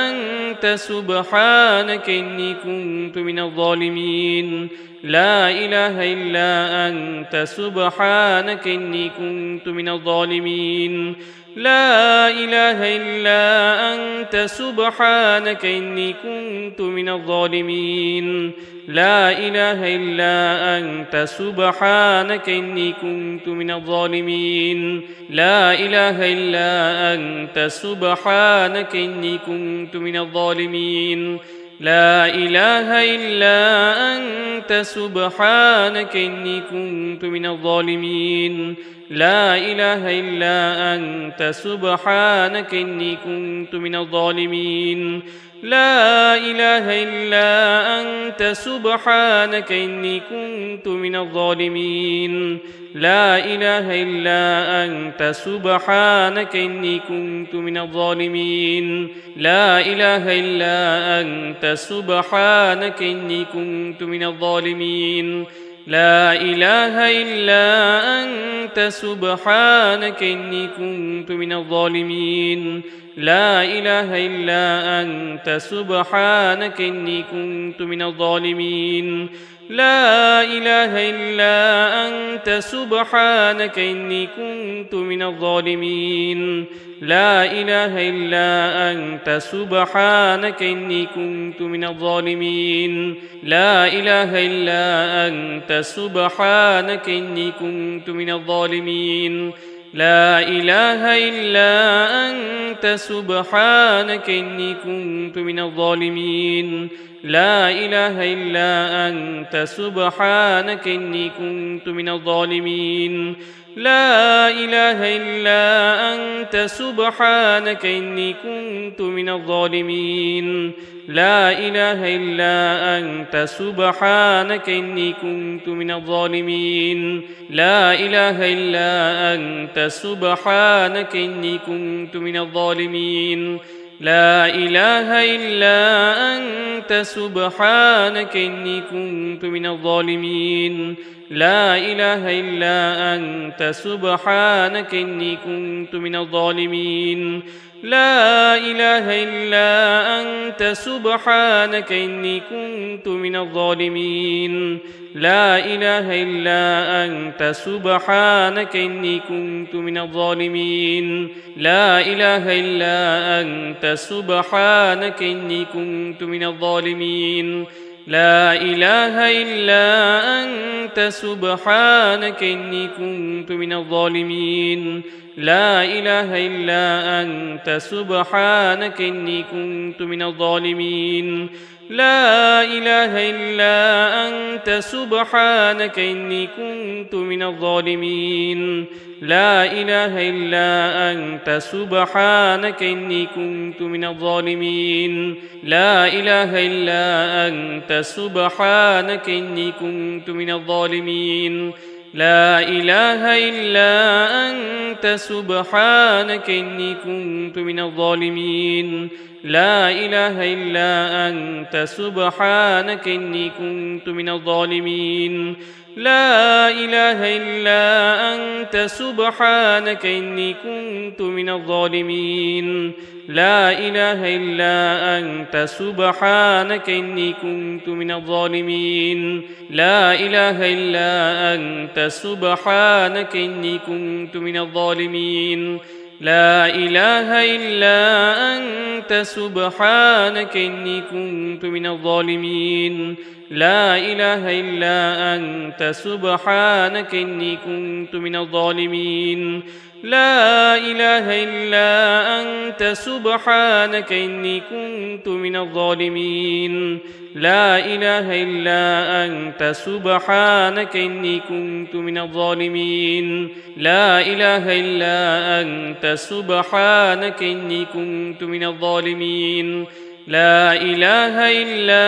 A: أنت سبحانك إني كنت من الظالمين لا إله إلا أنت سبحانك إني كنت من الظالمين لا إله إلا أنت سبحانك إني كنت من الظالمين لا إله إلا أنت سبحانك إني كنت من الظالمين لا إله إلا أنت سبحانك إني كنت من الظالمين لا إله إلا أنت سبحانك إني كنت من الظالمين لا إله إلا أنت سبحانك إني كنت من الظالمين لا إله إلا أنت سبحانك إني كنت من الظالمين لا إله إلا أنت سبحانك إني كنت من الظالمين لا إله إلا أنت سبحانك إني كنت من الظالمين لا إله إلا أنت سبحانك إني كنت من الظالمين لا إله إلا أنت سبحانك إني كنت من الظالمين لا إله إلا أنت سبحانك إني كنت من الظالمين لا إله إلا أنت سبحانك إني كنت من الظالمين لا إله إلا أنت سبحانك إني كنت من الظالمين لا إله إلا أنت سبحانك إني كنت من الظالمين لا إله إلا أنت سبحانك إني كنت من الظالمين لا إله إلا أنت سبحانك إني كنت من الظالمين لا إله إلا أنت سبحانك إني كنت من الظالمين لا إله إلا أنت سبحانك إني كنت من الظالمين لا إله إلا أنت سبحانك إني كنت من الظالمين لا إله إلا أنت سبحانك إني كنت من الظالمين لا إله إلا أنت سبحانك إني كنت من الظالمين لا إله إلا أنت سبحانك إني كنت من الظالمين لا إله إلا أنت سبحانك إني كنت من الظالمين لا إله إلا أنت سبحانك إني كنت من الظالمين لا إله إلا أنت سبحانك إني كنت من الظالمين لا إله إلا أنت سبحانك إني كنت من الظالمين لا إله إلا أنت سبحانك إني كنت من الظالمين لا إله إلا أنت سبحانك إني كنت من الظالمين لا إله إلا أنت سبحانك إني كنت من الظالمين لا إله إلا أنت سبحانك إني كنت من الظالمين لا إله إلا أنت سبحانك إني كنت من الظالمين لا إله إلا أنت سبحانك إني كنت من الظالمين لا إله إلا أنت سبحانك إني كنت من الظالمين لا إله إلا أنت سبحانك إني كنت من الظالمين لا إله إلا أنت سبحانك إني كنت من الظالمين لا إله إلا أنت سبحانك إني كنت من الظالمين لا إله إلا أنت سبحانك إني كنت من الظالمين لا إله إلا أنت سبحانك إني كنت من الظالمين لا إله إلا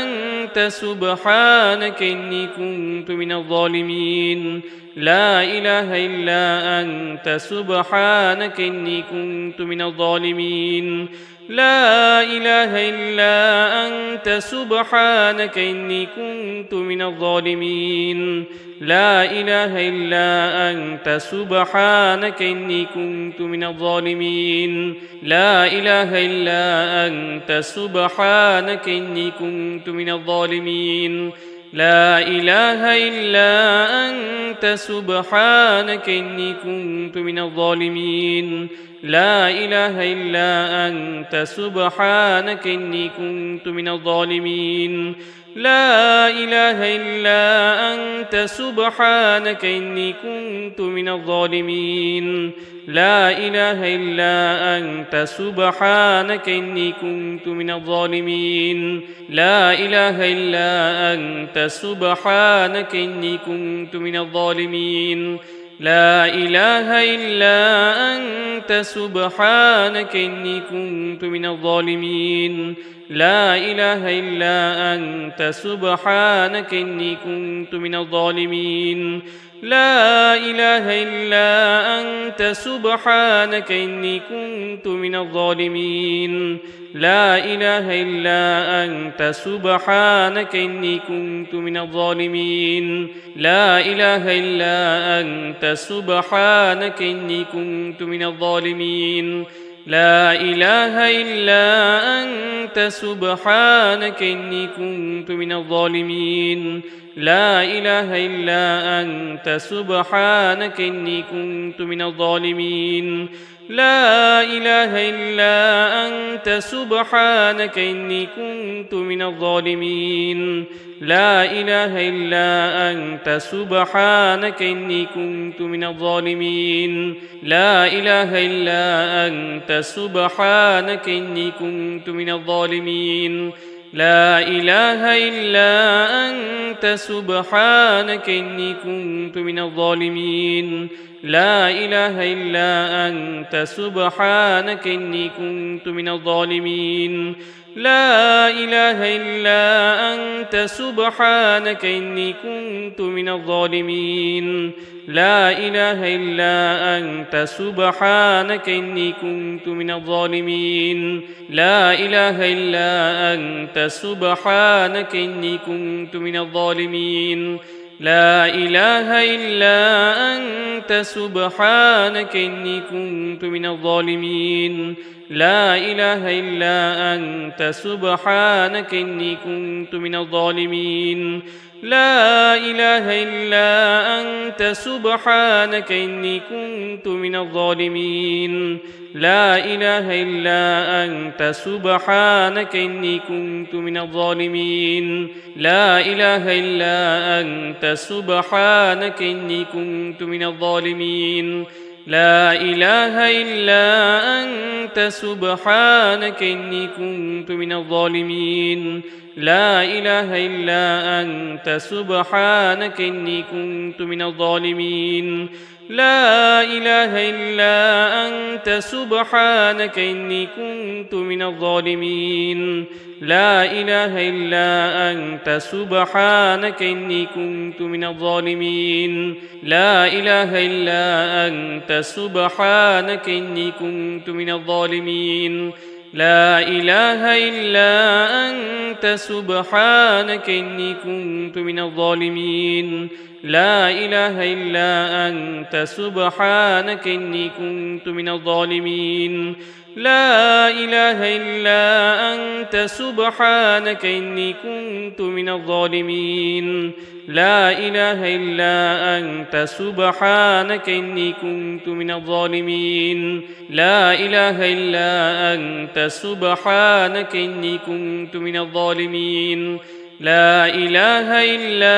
A: أنت سبحانك إني كنت من الظالمين لا إله إلا أنت سبحانك إني كنت من الظالمين لا إله إلا أنت سبحانك إني كنت من الظالمين لا إله إلا أنت سبحانك إني كنت من الظالمين لا إله إلا أنت سبحانك إني كنت من الظالمين لا إله إلا أنت سبحانك إني كنت من الظالمين لا إله إلا أنت سبحانك إني كنت من الظالمين لا إله إلا أنت سبحانك إني كنت من الظالمين لا إله إلا أنت سبحانك إني كنت من الظالمين لا إله إلا أنت سبحانك إني كنت من الظالمين لا إله إلا أنت سبحانك إني كنت من الظالمين لا إله إلا أنت سبحانك إني كنت من الظالمين لا إله إلا أنت سبحانك إني كنت من الظالمين لا إله إلا أنت سبحانك إني كنت من الظالمين لا إله إلا أنت سبحانك إني كنت من الظالمين لا إله إلا أنت سبحانك إني كنت من الظالمين لا إله إلا أنت سبحانك إني كنت من الظالمين لا إله إلا أنت سبحانك إني كنت من الظالمين لا إله إلا أنت سبحانك إني كنت من الظالمين لا إله إلا أنت سبحانك إني كنت من الظالمين لا إله إلا أنت سبحانك إني كنت من الظالمين لا إله إلا أنت سبحانك إني كنت من الظالمين لا إله إلا أنت سبحانك إني كنت من الظالمين لا إله إلا أنت سبحانك إني كنت من الظالمين لا إله إلا أنت سبحانك إني كنت من الظالمين لا إله إلا أنت سبحانك إني كنت من الظالمين لا إله إلا أنت سبحانك إني كنت من الظالمين لا إله إلا أنت سبحانك إني كنت من الظالمين لا إله إلا أنت سبحانك إني كنت من الظالمين لا إله إلا أنت سبحانك إني كنت من الظالمين لا إله إلا أنت سبحانك إني كنت من الظالمين لا إله إلا أنت سبحانك إني كنت من الظالمين لا إله إلا أنت سبحانك إني كنت من الظالمين لا إله إلا أنت سبحانك إني كنت من الظالمين لا إله إلا أنت سبحانك إني كنت من الظالمين لا إله إلا أنت سبحانك إني كنت من الظالمين لا إله إلا أنت سبحانك إني كنت من الظالمين لا إله إلا أنت سبحانك إني كنت من الظالمين لا إله إلا أنت سبحانك إني كنت من الظالمين لا إله إلا أنت سبحانك إني كنت من الظالمين لا إله إلا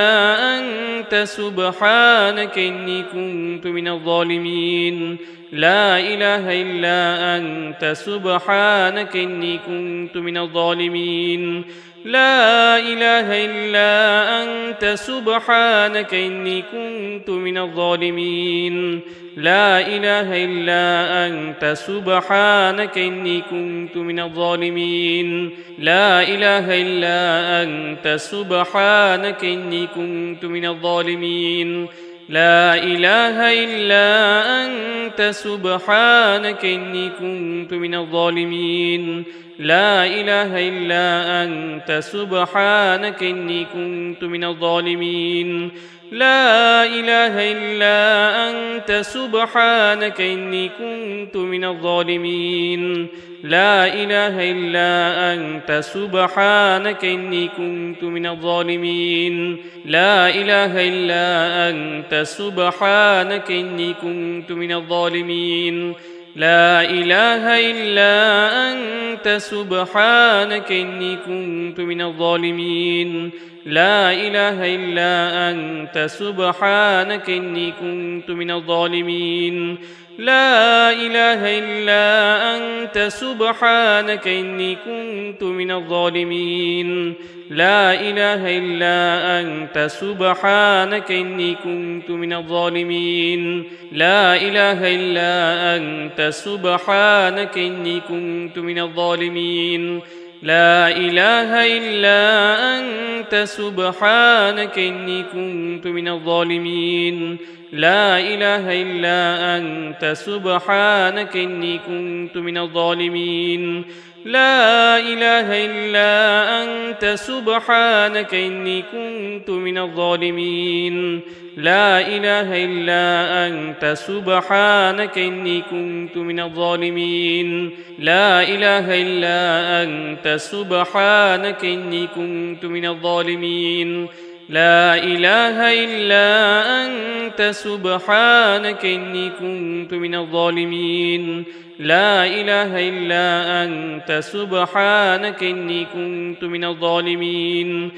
A: أنت سبحانك إني كنت من الظالمين لا إله إلا أنت سبحانك إني كنت من الظالمين لا إله إلا أنت سبحانك إني كنت من الظالمين لا إله إلا أنت سبحانك إني كنت من الظالمين لا إله إلا أنت سبحانك إني كنت من الظالمين لا إله إلا أنت سبحانك إني كنت من الظالمين لا إله إلا أنت سبحانك إني كنت من الظالمين لا إله إلا أنت سبحانك إني كنت من الظالمين لا إله إلا أنت سبحانك إني كنت من الظالمين لا إله إلا أنت سبحانك إني كنت من الظالمين لا إله إلا أنت سبحانك إني كنت من الظالمين لا إله إلا أنت سبحانك إني كنت من الظالمين لا إله إلا أنت سبحانك إني كنت من الظالمين لا إله إلا أنت سبحانك إني كنت من الظالمين لا إله إلا أنت سبحانك إني كنت من الظالمين لا إله إلا أنت سبحانك إني كنت من الظالمين لا إله إلا أنت سبحانك إني كنت من الظالمين لا إله إلا أنت سبحانك إني كنت من الظالمين لا إله إلا أنت سبحانك إني كنت من الظالمين لا إله إلا أنت سبحانك إني كنت من الظالمين لا إله إلا أنت سبحانك إني كنت من الظالمين لا إله إلا أنت سبحانك إني كنت من الظالمين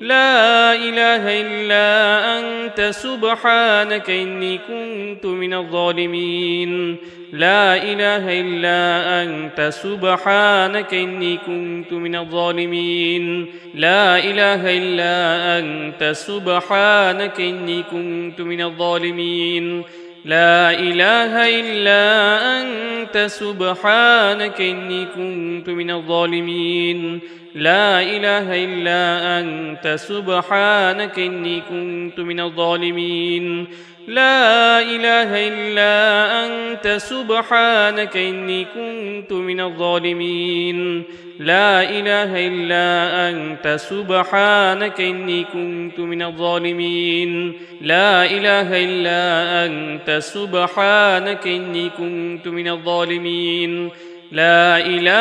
A: لا إله إلا أنت سبحانك إني كنت من الظالمين لا إله إلا أنت سبحانك إني كنت من الظالمين لا إله إلا أنت سبحانك إني كنت من الظالمين لا إله إلا أنت سبحانك إني كنت من الظالمين لا إله إلا أنت سبحانك إني كنت من الظالمين لا إله إلا أنت سبحانك إني كنت من الظالمين لا إله إلا أنت سبحانك إني كنت من الظالمين لا إله إلا أنت سبحانك إني كنت من الظالمين لا إله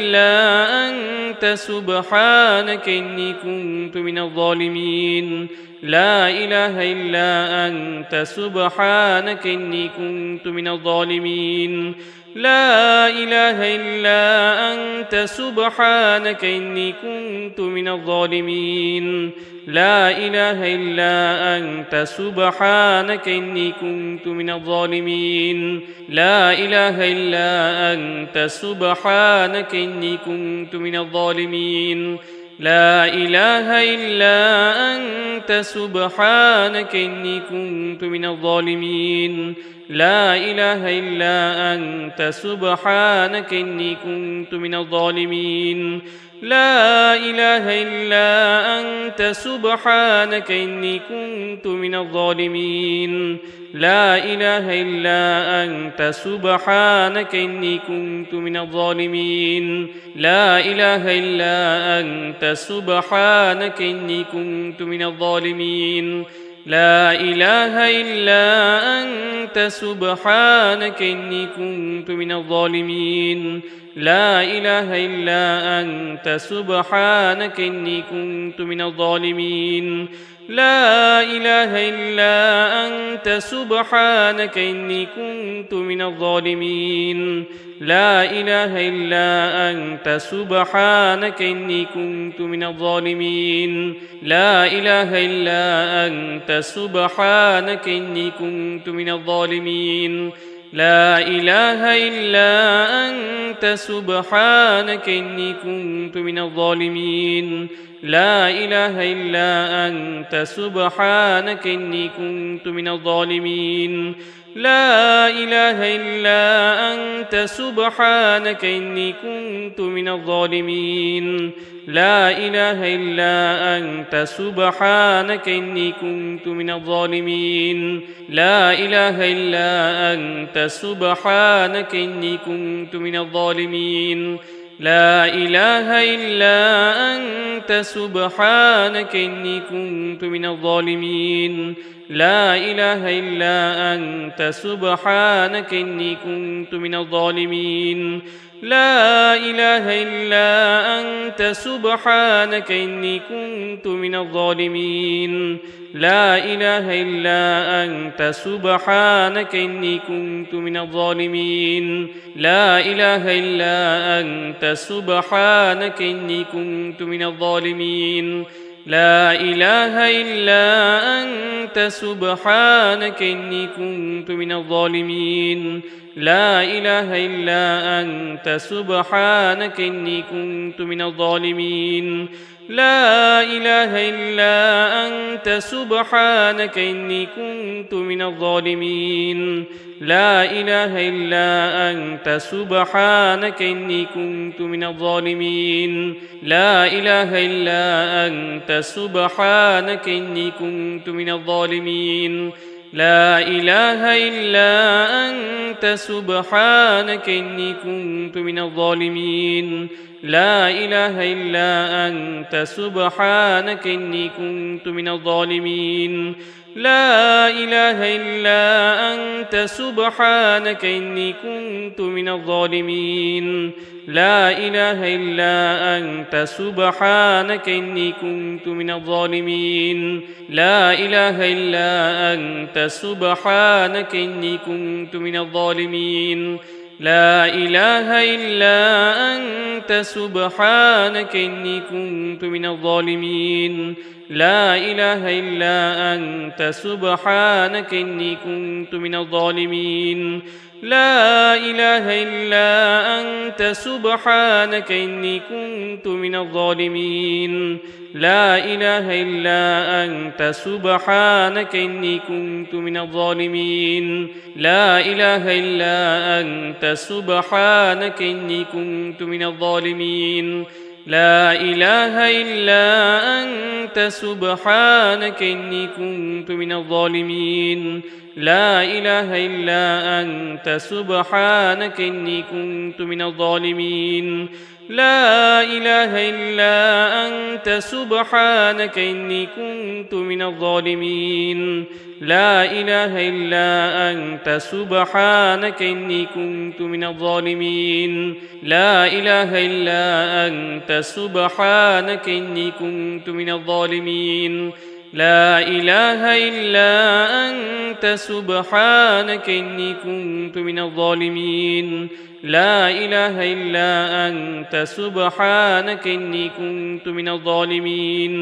A: إلا أنت سبحانك إني كنت من الظالمين لا إله إلا أنت سبحانك إني كنت من الظالمين لا إله إلا أنت سبحانك إني كنت من الظالمين لا إله إلا أنت سبحانك إني كنت من الظالمين لا إله إلا أنت سبحانك إني كنت من الظالمين لا إله إلا أنت سبحانك إني كنت من الظالمين لا إله إلا أنت سبحانك إني كنت من الظالمين لا إله إلا أنت سبحانك إني كنت من الظالمين لا إله إلا أنت سبحانك إني كنت من الظالمين لا إله إلا أنت سبحانك إني كنت من الظالمين لا إله إلا أنت سبحانك إني كنت من الظالمين لا إله إلا أنت سبحانك إني كنت من الظالمين لا إله إلا أنت سبحانك إني كنت من الظالمين لا إله إلا أنت سبحانك إني كنت من الظالمين لا إله إلا أنت سبحانك إني كنت من الظالمين لا إله إلا أنت سبحانك إني كنت من الظالمين لا إله إلا أنت سبحانك إني كنت من الظالمين لا إله إلا أنت سبحانك إني كنت من الظالمين لا إله إلا أنت سبحانك إني كنت من الظالمين لا إله إلا أنت سبحانك إني كنت من الظالمين لا إله إلا أنت سبحانك إني كنت من الظالمين لا إله إلا أنت سبحانك إني كنت من الظالمين لا إله إلا أنت سبحانك إني كنت من الظالمين لا إله إلا أنت سبحانك إني كنت من الظالمين لا إله إلا أنت سبحانك إني كنت من الظالمين لا إله إلا أنت سبحانك إني كنت من الظالمين لا إله إلا أنت سبحانك إني كنت من الظالمين لا إله إلا أنت سبحانك إني كنت من الظالمين لا إله إلا أنت سبحانك إني كنت من الظالمين لا إله إلا أنت سبحانك إني كنت من الظالمين لا إله إلا أنت سبحانك إني كنت من الظالمين لا إله إلا أنت سبحانك إني كنت من الظالمين لا إله إلا أنت سبحانك إني كنت من الظالمين لا إله إلا أنت سبحانك إني كنت من الظالمين لا إله إلا أنت سبحانك إني كنت من الظالمين لا إله إلا أنت سبحانك إني كنت من الظالمين لا إله إلا أنت سبحانك إني كنت من الظالمين لا إله إلا أنت سبحانك إني كنت من الظالمين لا إله إلا أنت سبحانك إني كنت من الظالمين لا إله إلا أنت سبحانك إني كنت من الظالمين لا إله إلا أنت سبحانك إني كنت من الظالمين لا إله إلا أنت سبحانك إني كنت من الظالمين لا إله إلا أنت سبحانك إني كنت من الظالمين لا إله إلا أنت سبحانك إني كنت من الظالمين لا إله إلا أنت سبحانك إني كنت من الظالمين لا إله إلا أنت سبحانك إني كنت من الظالمين لا إله إلا أنت سبحانك إني كنت من الظالمين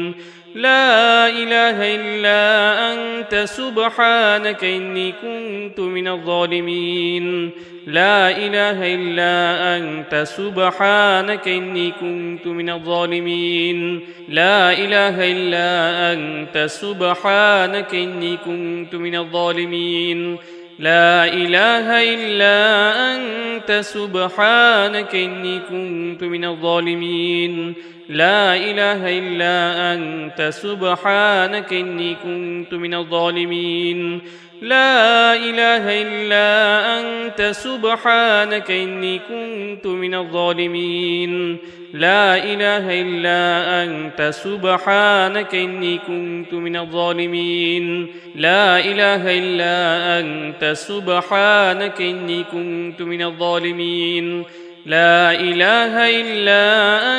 A: لا إله إلا أنت سبحانك إني كنت من الظالمين لا إله إلا أنت سبحانك إني كنت من الظالمين لا إله إلا أنت سبحانك إني كنت من الظالمين لا إله إلا أنت سبحانك إني كنت من الظالمين لا إله إلا أنت سبحانك إني كنت من الظالمين لا إله إلا أنت سبحانك إني كنت من الظالمين لا إله إلا أنت سبحانك إني كنت من الظالمين لا إله إلا أنت سبحانك إني كنت من الظالمين لا إله إلا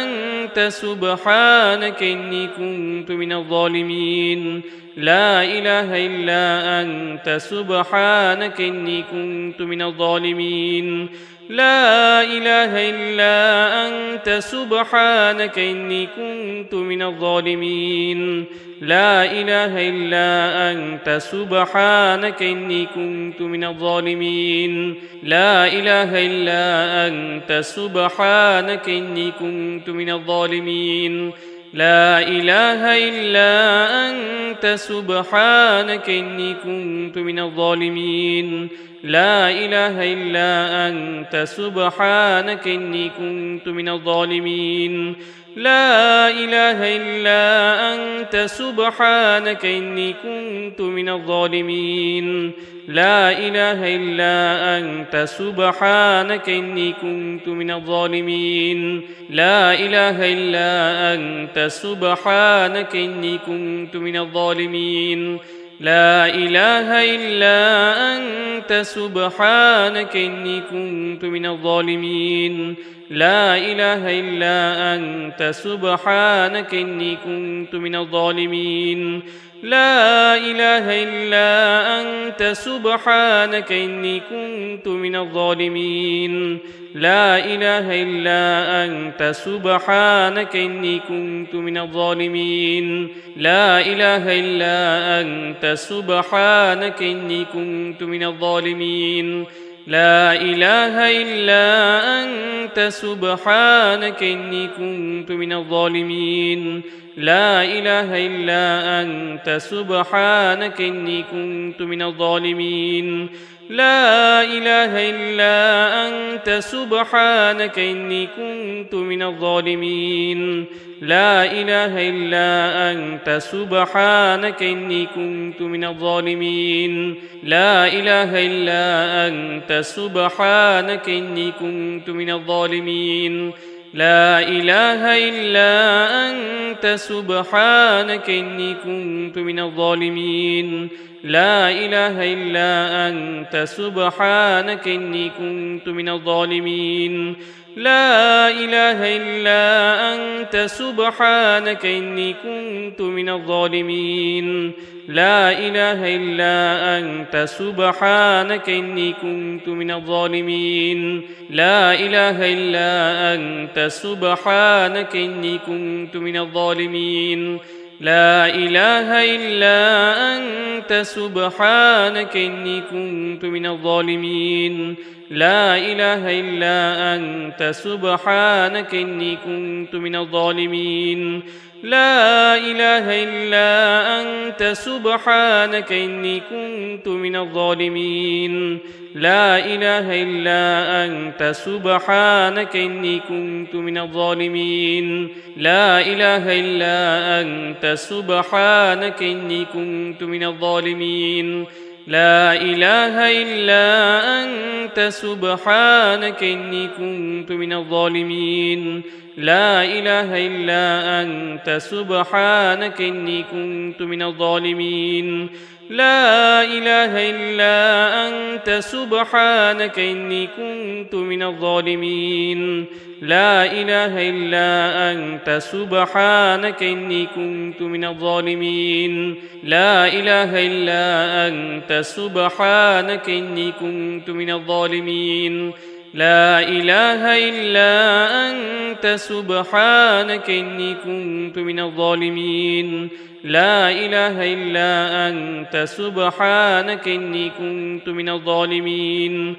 A: أنت سبحانك إني كنت من الظالمين لا إله إلا أنت سبحانك إني كنت من الظالمين لا إله إلا أنت سبحانك إني كنت من الظالمين لا إله إلا أنت سبحانك إني كنت من الظالمين لا إله إلا أنت سبحانك إني كنت من الظالمين لا إله إلا أنت سبحانك إني كنت من الظالمين لا إله إلا أنت سبحانك إني كنت من الظالمين لا إله إلا أنت سبحانك إني كنت من الظالمين لا إله إلا أنت سبحانك إني كنت من الظالمين لا إله إلا أنت سبحانك إني كنت من الظالمين لا إله إلا أنت سبحانك إني كنت من الظالمين لا إله إلا أنت سبحانك إني كنت من الظالمين لا إله إلا أنت سبحانك إني كنت من الظالمين لا إله إلا أنت سبحانك إني كنت من الظالمين لا إله إلا أنت سبحانك إني كنت من الظالمين لا إله إلا أنت سبحانك إني كنت من الظالمين لا إله إلا أنت سبحانك إني كنت من الظالمين لا إله إلا أنت سبحانك إني كنت من الظالمين لا إله إلا أنت سبحانك إني كنت من الظالمين لا إله إلا أنت سبحانك إني كنت من الظالمين لا إله إلا أنت سبحانك إني كنت من الظالمين لا إله إلا أنت سبحانك إني كنت من الظالمين لا إله إلا أنت سبحانك إني كنت من الظالمين لا إله إلا أنت سبحانك إني كنت من الظالمين لا إله إلا أنت سبحانك إني كنت من الظالمين لا إله إلا أنت سبحانك إني كنت من الظالمين لا إله إلا أنت سبحانك إني كنت من الظالمين لا إله إلا أنت سبحانك إني كنت من الظالمين لا إله إلا أنت سبحانك إني كنت من الظالمين لا إله إلا أنت سبحانك إني كنت من الظالمين لا إله إلا أنت سبحانك إني كنت من الظالمين لا إله إلا أنت سبحانك إني كنت من الظالمين لا إله إلا أنت سبحانك إني كنت من الظالمين لا إله إلا أنت سبحانك إني كنت من الظالمين لا إله إلا أنت سبحانك إني كنت من الظالمين لا إله إلا أنت سبحانك إني كنت من الظالمين لا إله إلا أنت سبحانك إني كنت من الظالمين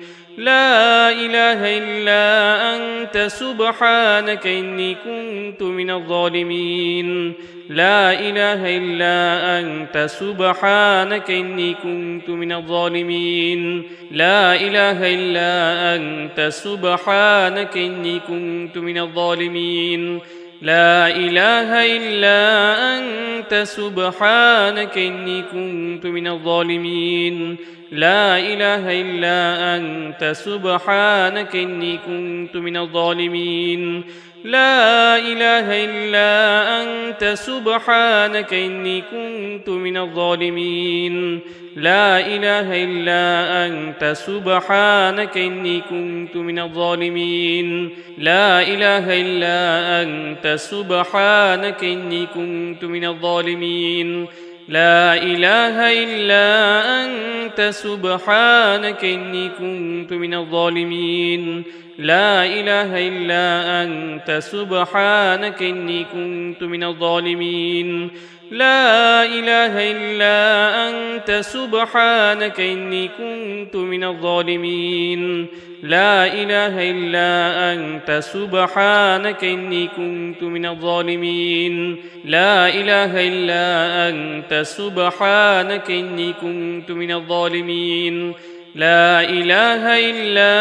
A: لا إله إلا أنت سبحانك إني كنت من الظالمين لا إله إلا أنت سبحانك إني كنت من الظالمين لا إله إلا أنت سبحانك إني كنت من الظالمين لا إله إلا أنت سبحانك إني كنت من الظالمين لا إله إلا أنت سبحانك إني كنت من الظالمين لا إله إلا أنت سبحانك إني كنت من الظالمين لا إله إلا أنت سبحانك إني كنت من الظالمين لا إله إلا أنت سبحانك إني كنت من الظالمين لا إله إلا أنت سبحانك إني كنت من الظالمين لا إله إلا أنت سبحانك إني كنت من الظالمين لا إله إلا أنت سبحانك إني كنت من الظالمين لا إله إلا أنت سبحانك إني كنت من الظالمين لا إله إلا أنت سبحانك إني كنت من الظالمين لا إله إلا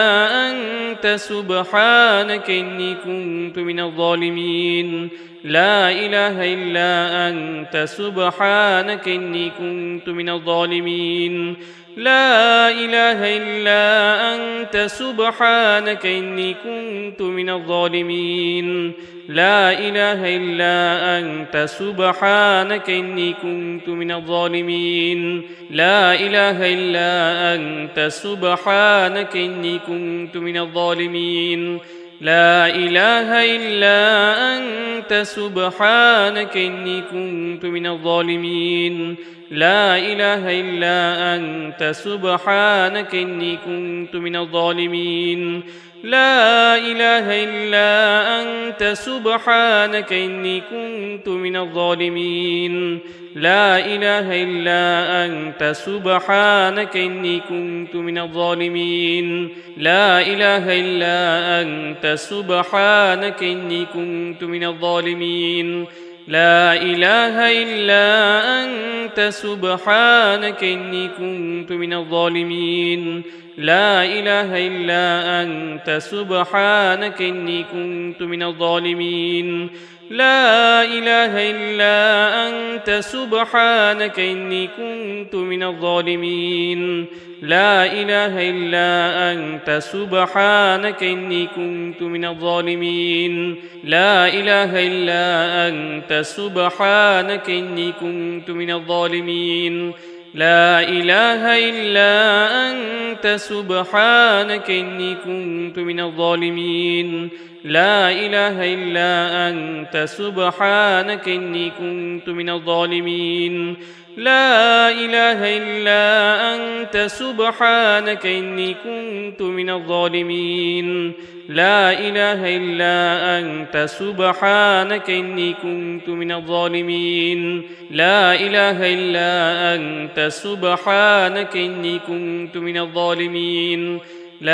A: أنت سبحانك إني كنت من الظالمين لا إله إلا أنت سبحانك إني كنت من الظالمين لا إله إلا أنت سبحانك إني كنت من الظالمين لا إله إلا أنت سبحانك إني كنت من الظالمين لا إله إلا أنت سبحانك إني كنت من الظالمين لا إله إلا أنت سبحانك إني كنت من الظالمين لا إله إلا أنت سبحانك إني كنت من الظالمين لا إله إلا أنت سبحانك إني كنت من الظالمين لا إله إلا أنت سبحانك إني كنت من الظالمين لا إله إلا أنت سبحانك إني كنت من الظالمين لا إله إلا أنت سبحانك إني كنت من الظالمين لا إله إلا أنت سبحانك إني كنت من الظالمين لا إله إلا أنت سبحانك إني كنت من الظالمين لا إله إلا أنت سبحانك إني كنت من الظالمين لا إله إلا أنت سبحانك إني كنت من الظالمين لا إله إلا أنت سبحانك إني كنت من الظالمين لا إله إلا أنت سبحانك إني كنت من الظالمين لا إله إلا أنت سبحانك إني كنت من الظالمين لا إله إلا أنت سبحانك إني كنت من الظالمين لا إله إلا أنت سبحانك إني كنت من الظالمين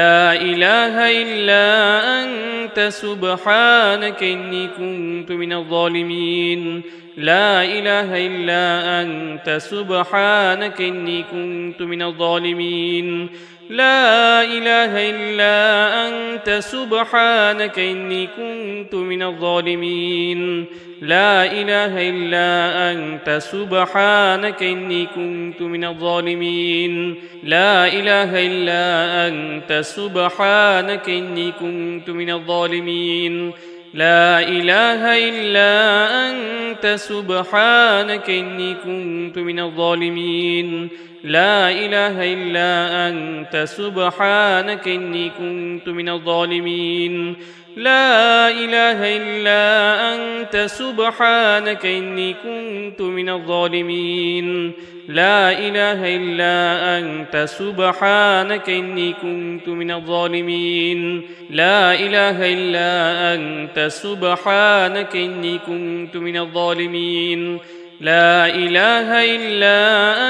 A: لا إله إلا أنت سبحانك إني كنت من الظالمين لا إله إلا أنت سبحانك إني كنت من الظالمين لا إله إلا أنت سبحانك إني كنت من الظالمين لا إله إلا أنت سبحانك إني كنت من الظالمين لا إله إلا أنت سبحانك إني كنت من الظالمين لا إله إلا أنت سبحانك إني كنت من الظالمين لا إله إلا أنت سبحانك إني كنت من الظالمين لا إله إلا أنت سبحانك إني كنت من الظالمين لا إله إلا أنت سبحانك إني كنت من الظالمين لا إله إلا أنت سبحانك إني كنت من الظالمين لا إله إلا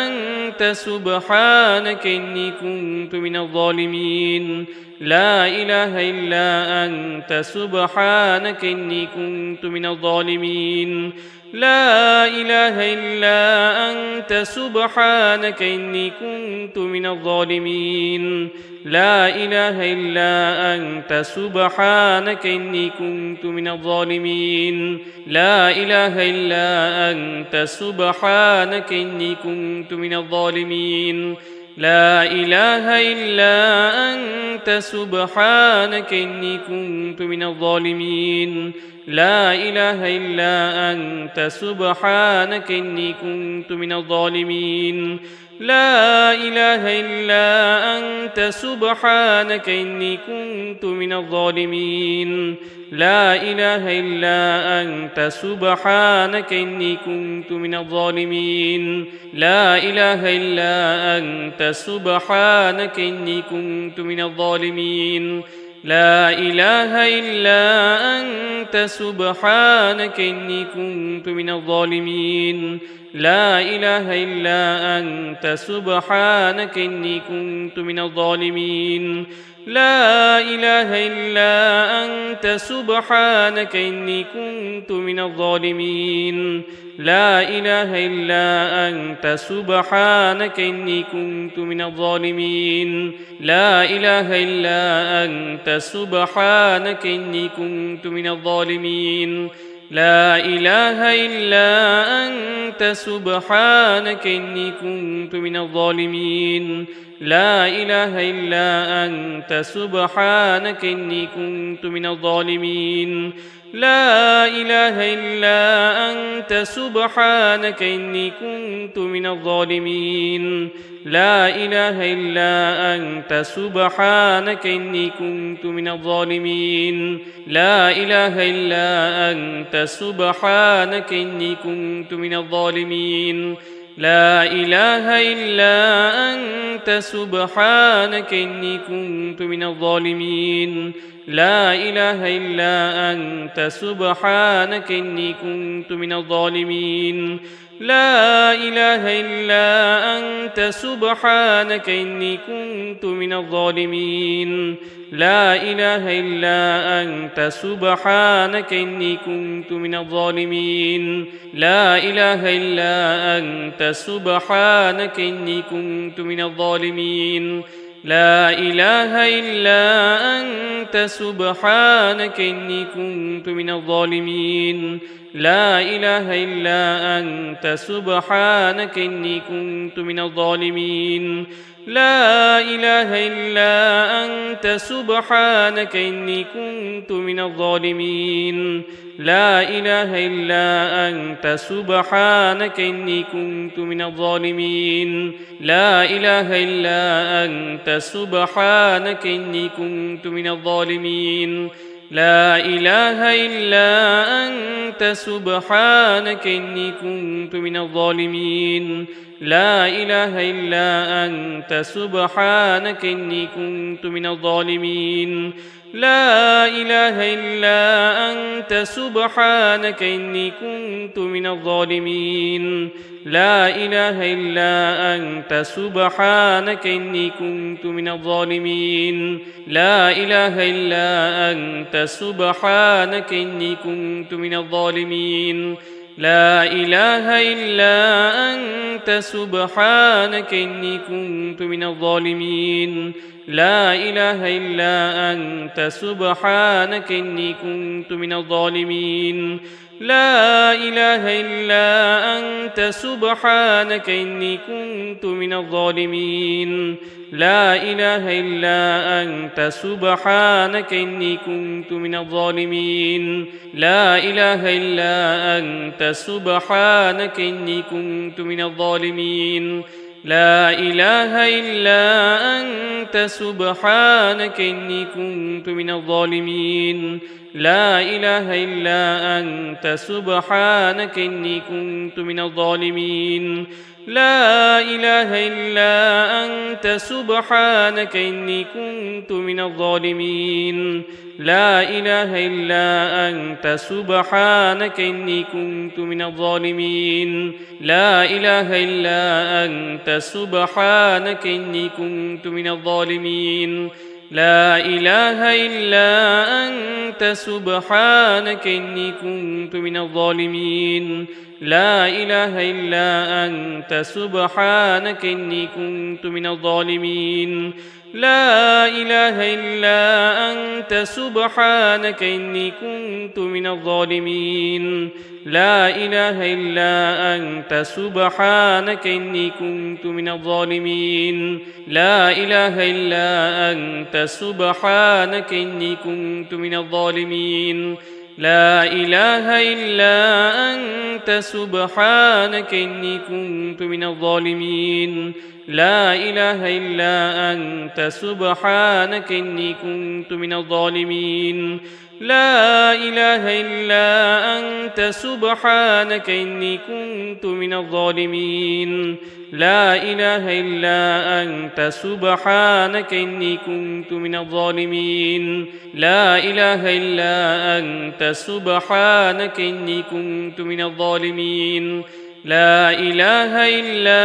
A: أنت سبحانك إني كنت من الظالمين لا إله إلا أنت سبحانك إني كنت من الظالمين لا إله إلا أنت سبحانك إني كنت من الظالمين لا إله إلا أنت سبحانك إني كنت من الظالمين لا إله إلا أنت سبحانك إني كنت من الظالمين لا إله إلا أنت سبحانك إني كنت من الظالمين لا إله إلا أنت سبحانك إني كنت من الظالمين لا إله إلا أنت أنت سبحانك إني كنت من الظالمين لا إله إلا أنت سبحانك إني كنت من الظالمين لا إله إلا أنت سبحانك إني كنت من الظالمين لا إله إلا أنت سبحانك إني كنت من الظالمين لا إله إلا أنت سبحانك إني كنت من الظالمين لا إله إلا أنت سبحانك إني كنت من الظالمين لا إله إلا أنت سبحانك إني كنت من الظالمين لا إله إلا أنت سبحانك إني كنت من الظالمين لا إله إلا أنت سبحانك إني كنت من الظالمين لا إله إلا أنت سبحانك إني كنت من الظالمين لا إله إلا أنت سبحانك إني كنت من الظالمين لا إله إلا أنت سبحانك إني كنت من الظالمين لا إله إلا أنت سبحانك إني كنت من الظالمين لا إله إلا أنت سبحانك إني كنت من الظالمين لا إله إلا أنت سبحانك إني كنت من الظالمين لا إله إلا أنت سبحانك إني كنت من الظالمين لا إله إلا أنت سبحانك إني كنت من الظالمين لا إله إلا أنت سبحانك إني كنت من الظالمين لا إله إلا أنت سبحانك إني كنت من الظالمين لا إله إلا أنت سبحانك إني كنت من الظالمين لا إله إلا أنت سبحانك إني كنت من الظالمين لا إله إلا أنت سبحانك إني كنت من الظالمين لا إله إلا أنت سبحانك إني كنت من الظالمين لا إله إلا أنت سبحانك إني كنت من الظالمين لا إله إلا أنت سبحانك إني كنت من الظالمين لا إله إلا أنت سبحانك إني كنت من الظالمين لا إله إلا أنت سبحانك إني كنت من الظالمين لا إله إلا أنت سبحانك إني كنت من الظالمين لا إله إلا أنت سبحانك إني كنت من الظالمين لا إله إلا أنت سبحانك إني كنت من الظالمين لا إله إلا أنت سبحانك إني كنت من الظالمين لا إله إلا أنت سبحانك إني كنت من الظالمين لا إله إلا أنت سبحانك إني كنت من الظالمين لا إله إلا أنت سبحانك إني كنت من الظالمين لا إله إلا أنت سبحانك إني كنت من الظالمين لا إله إلا أنت سبحانك إني كنت من الظالمين لا إله إلا أنت سبحانك إني كنت من الظالمين لا إله إلا أنت سبحانك إني كنت من الظالمين لا إله إلا أنت سبحانك إني كنت من الظالمين لا إله إلا أنت سبحانك إني كنت من الظالمين لا إله إلا أنت سبحانك إني كنت من الظالمين لا إله إلا أنت سبحانك إني كنت من الظالمين لا إله إلا أنت سبحانك إني كنت من الظالمين لا إله إلا أنت سبحانك إني كنت من الظالمين لا إله إلا أنت سبحانك إني كنت من الظالمين لا إله إلا أنت سبحانك إني كنت من الظالمين لا إله إلا أنت سبحانك إني كنت من الظالمين لا إله إلا أنت سبحانك إني كنت من الظالمين لا إله إلا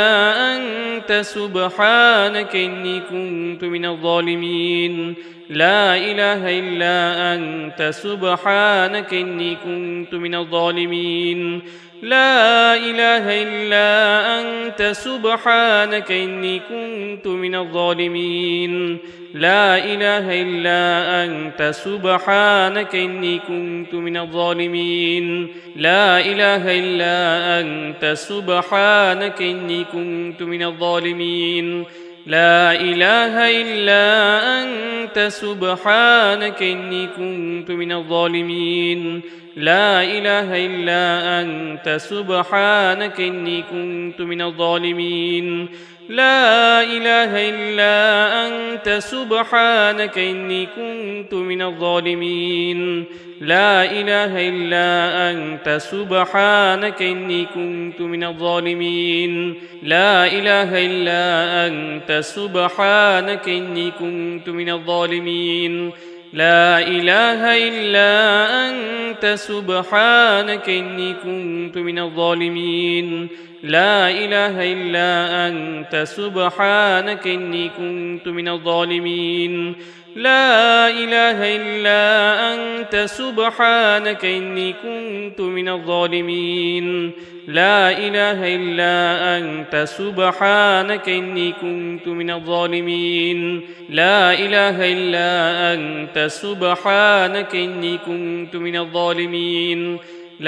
A: أنت سبحانك إني كنت من الظالمين لا إله إلا أنت سبحانك إني كنت من الظالمين لا إله إلا أنت سبحانك إني كنت من الظالمين لا إله إلا أنت سبحانك إني كنت من الظالمين لا إله إلا أنت سبحانك إني كنت من الظالمين لا إله إلا أنت سبحانك إني كنت من الظالمين لا إله إلا أنت سبحانك إني كنت من الظالمين لا إله إلا أنت سبحانك إني كنت من الظالمين لا إله إلا أنت سبحانك إني كنت من الظالمين لا إله إلا أنت سبحانك إني كنت من الظالمين لا إله إلا أنت سبحانك إني كنت من الظالمين لا إله إلا أنت سبحانك إني كنت من الظالمين لا إله إلا أنت سبحانك إني كنت من الظالمين لا إله إلا أنت سبحانك إني كنت من الظالمين لا إله إلا أنت سبحانك إني كنت من الظالمين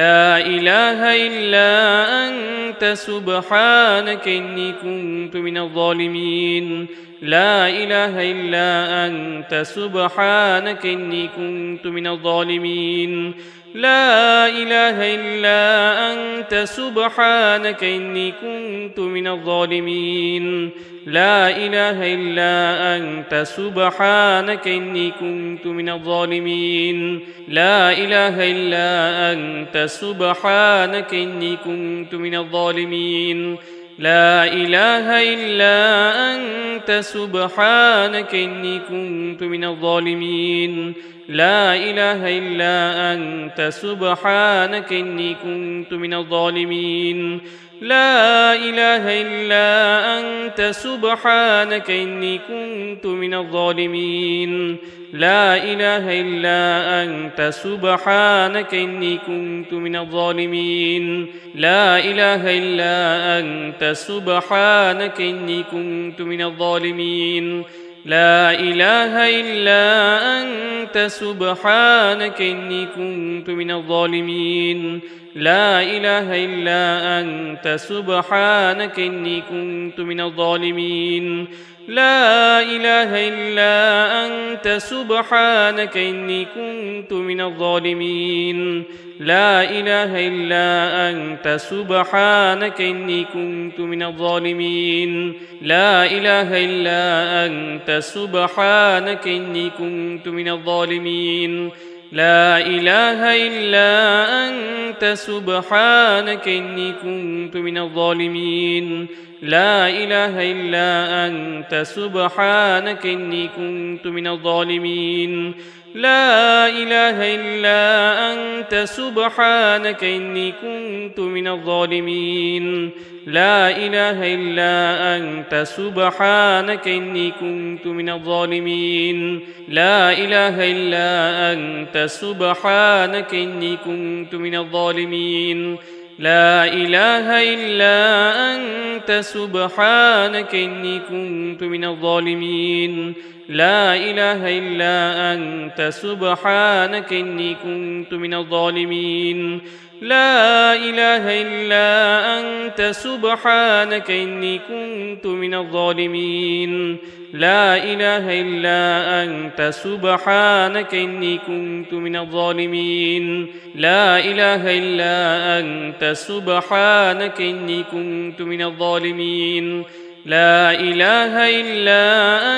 A: لا إله إلا أنت سبحانك إني كنت من الظالمين لا إله إلا أنت سبحانك إني كنت من الظالمين لا إله إلا أنت سبحانك إني كنت من الظالمين لا إله إلا أنت سبحانك إني كنت من الظالمين لا إله إلا أنت سبحانك إني كنت من الظالمين لا إله إلا أنت سبحانك إني كنت من الظالمين لا إله إلا أنت سبحانك إني كنت من الظالمين لا إله إلا أنت سبحانك إني كنت من الظالمين لا إله إلا أنت سبحانك إني كنت من الظالمين لا إله إلا أنت سبحانك إني كنت من الظالمين لا إله إلا أنت سبحانك إني كنت من الظالمين لا إله إلا أنت سبحانك إني كنت من الظالمين لا إله إلا أنت سبحانك إني كنت من الظالمين لا إله إلا أنت سبحانك إني كنت من الظالمين لا إله إلا أنت سبحانك إني كنت من الظالمين لا إله إلا أنت سبحانك إني كنت من الظالمين لا إله إلا أنت سبحانك إني كنت من الظالمين لا إله إلا أنت سبحانك إني كنت من الظالمين لا إله إلا أنت سبحانك إني كنت من الظالمين لا إله إلا أنت سبحانك إني كنت من الظالمين لا إله إلا أنت سبحانك إني كنت من الظالمين لا إله إلا أنت سبحانك إني كنت من الظالمين لا إله إلا أنت سبحانك إني كنت من الظالمين لا إله إلا أنت سبحانك إني كنت من الظالمين لا إله إلا أنت سبحانك إني كنت من الظالمين لا إله إلا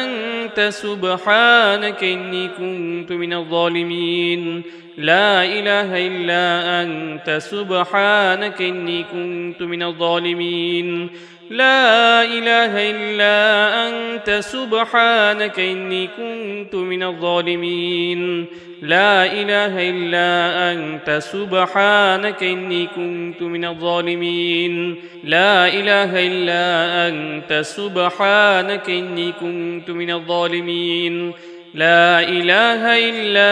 A: أنت سبحانك إني كنت من الظالمين لا إله إلا أنت سبحانك إني كنت من الظالمين لا إله إلا أنت سبحانك إني كنت من الظالمين لا إله إلا أنت سبحانك إني كنت من الظالمين لا إله إلا أنت سبحانك إني كنت من الظالمين لا إله إلا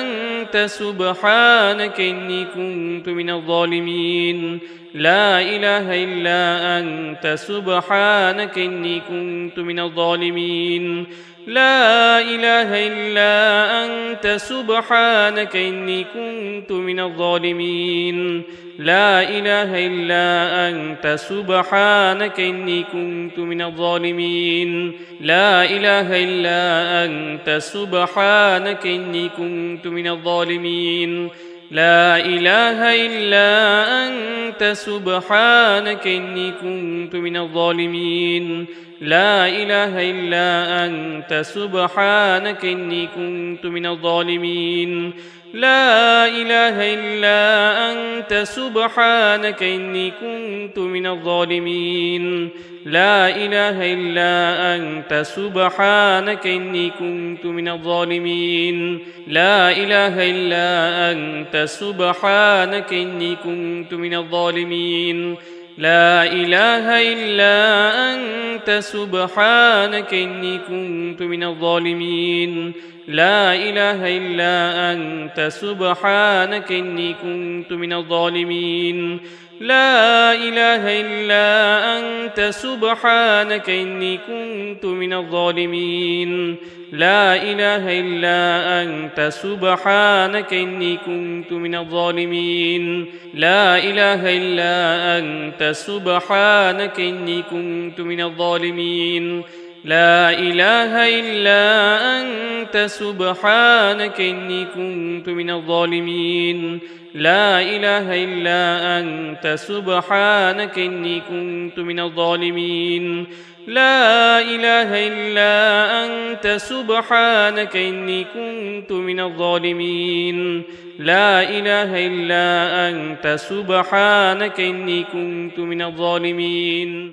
A: أنت سبحانك إني كنت من الظالمين لا إله إلا أنت سبحانك إني كنت من الظالمين لا إله إلا أنت سبحانك إني كنت من الظالمين لا إله إلا أنت سبحانك إني كنت من الظالمين لا إله إلا أنت سبحانك إني كنت من الظالمين لا إله إلا أنت سبحانك إني كنت من الظالمين لا إله إلا أنت سبحانك إني كنت من الظالمين لا إله إلا أنت سبحانك إني كنت من الظالمين لا إله إلا أنت سبحانك إني كنت من الظالمين لا إله إلا أنت سبحانك إني كنت من الظالمين لا إله إلا أنت سبحانك إني كنت من الظالمين لا إله إلا أنت سبحانك إني كنت من الظالمين لا إله إلا أنت سبحانك إني كنت من الظالمين لا إله إلا أنت سبحانك إني كنت من الظالمين لا إله إلا أنت سبحانك إني كنت من الظالمين لا إله إلا أنت سبحانك إني كنت من الظالمين لا إله إلا أنت سبحانك إني كنت من الظالمين لا إله إلا أنت سبحانك إني كنت من الظالمين لا إله إلا أنت سبحانك إني كنت من الظالمين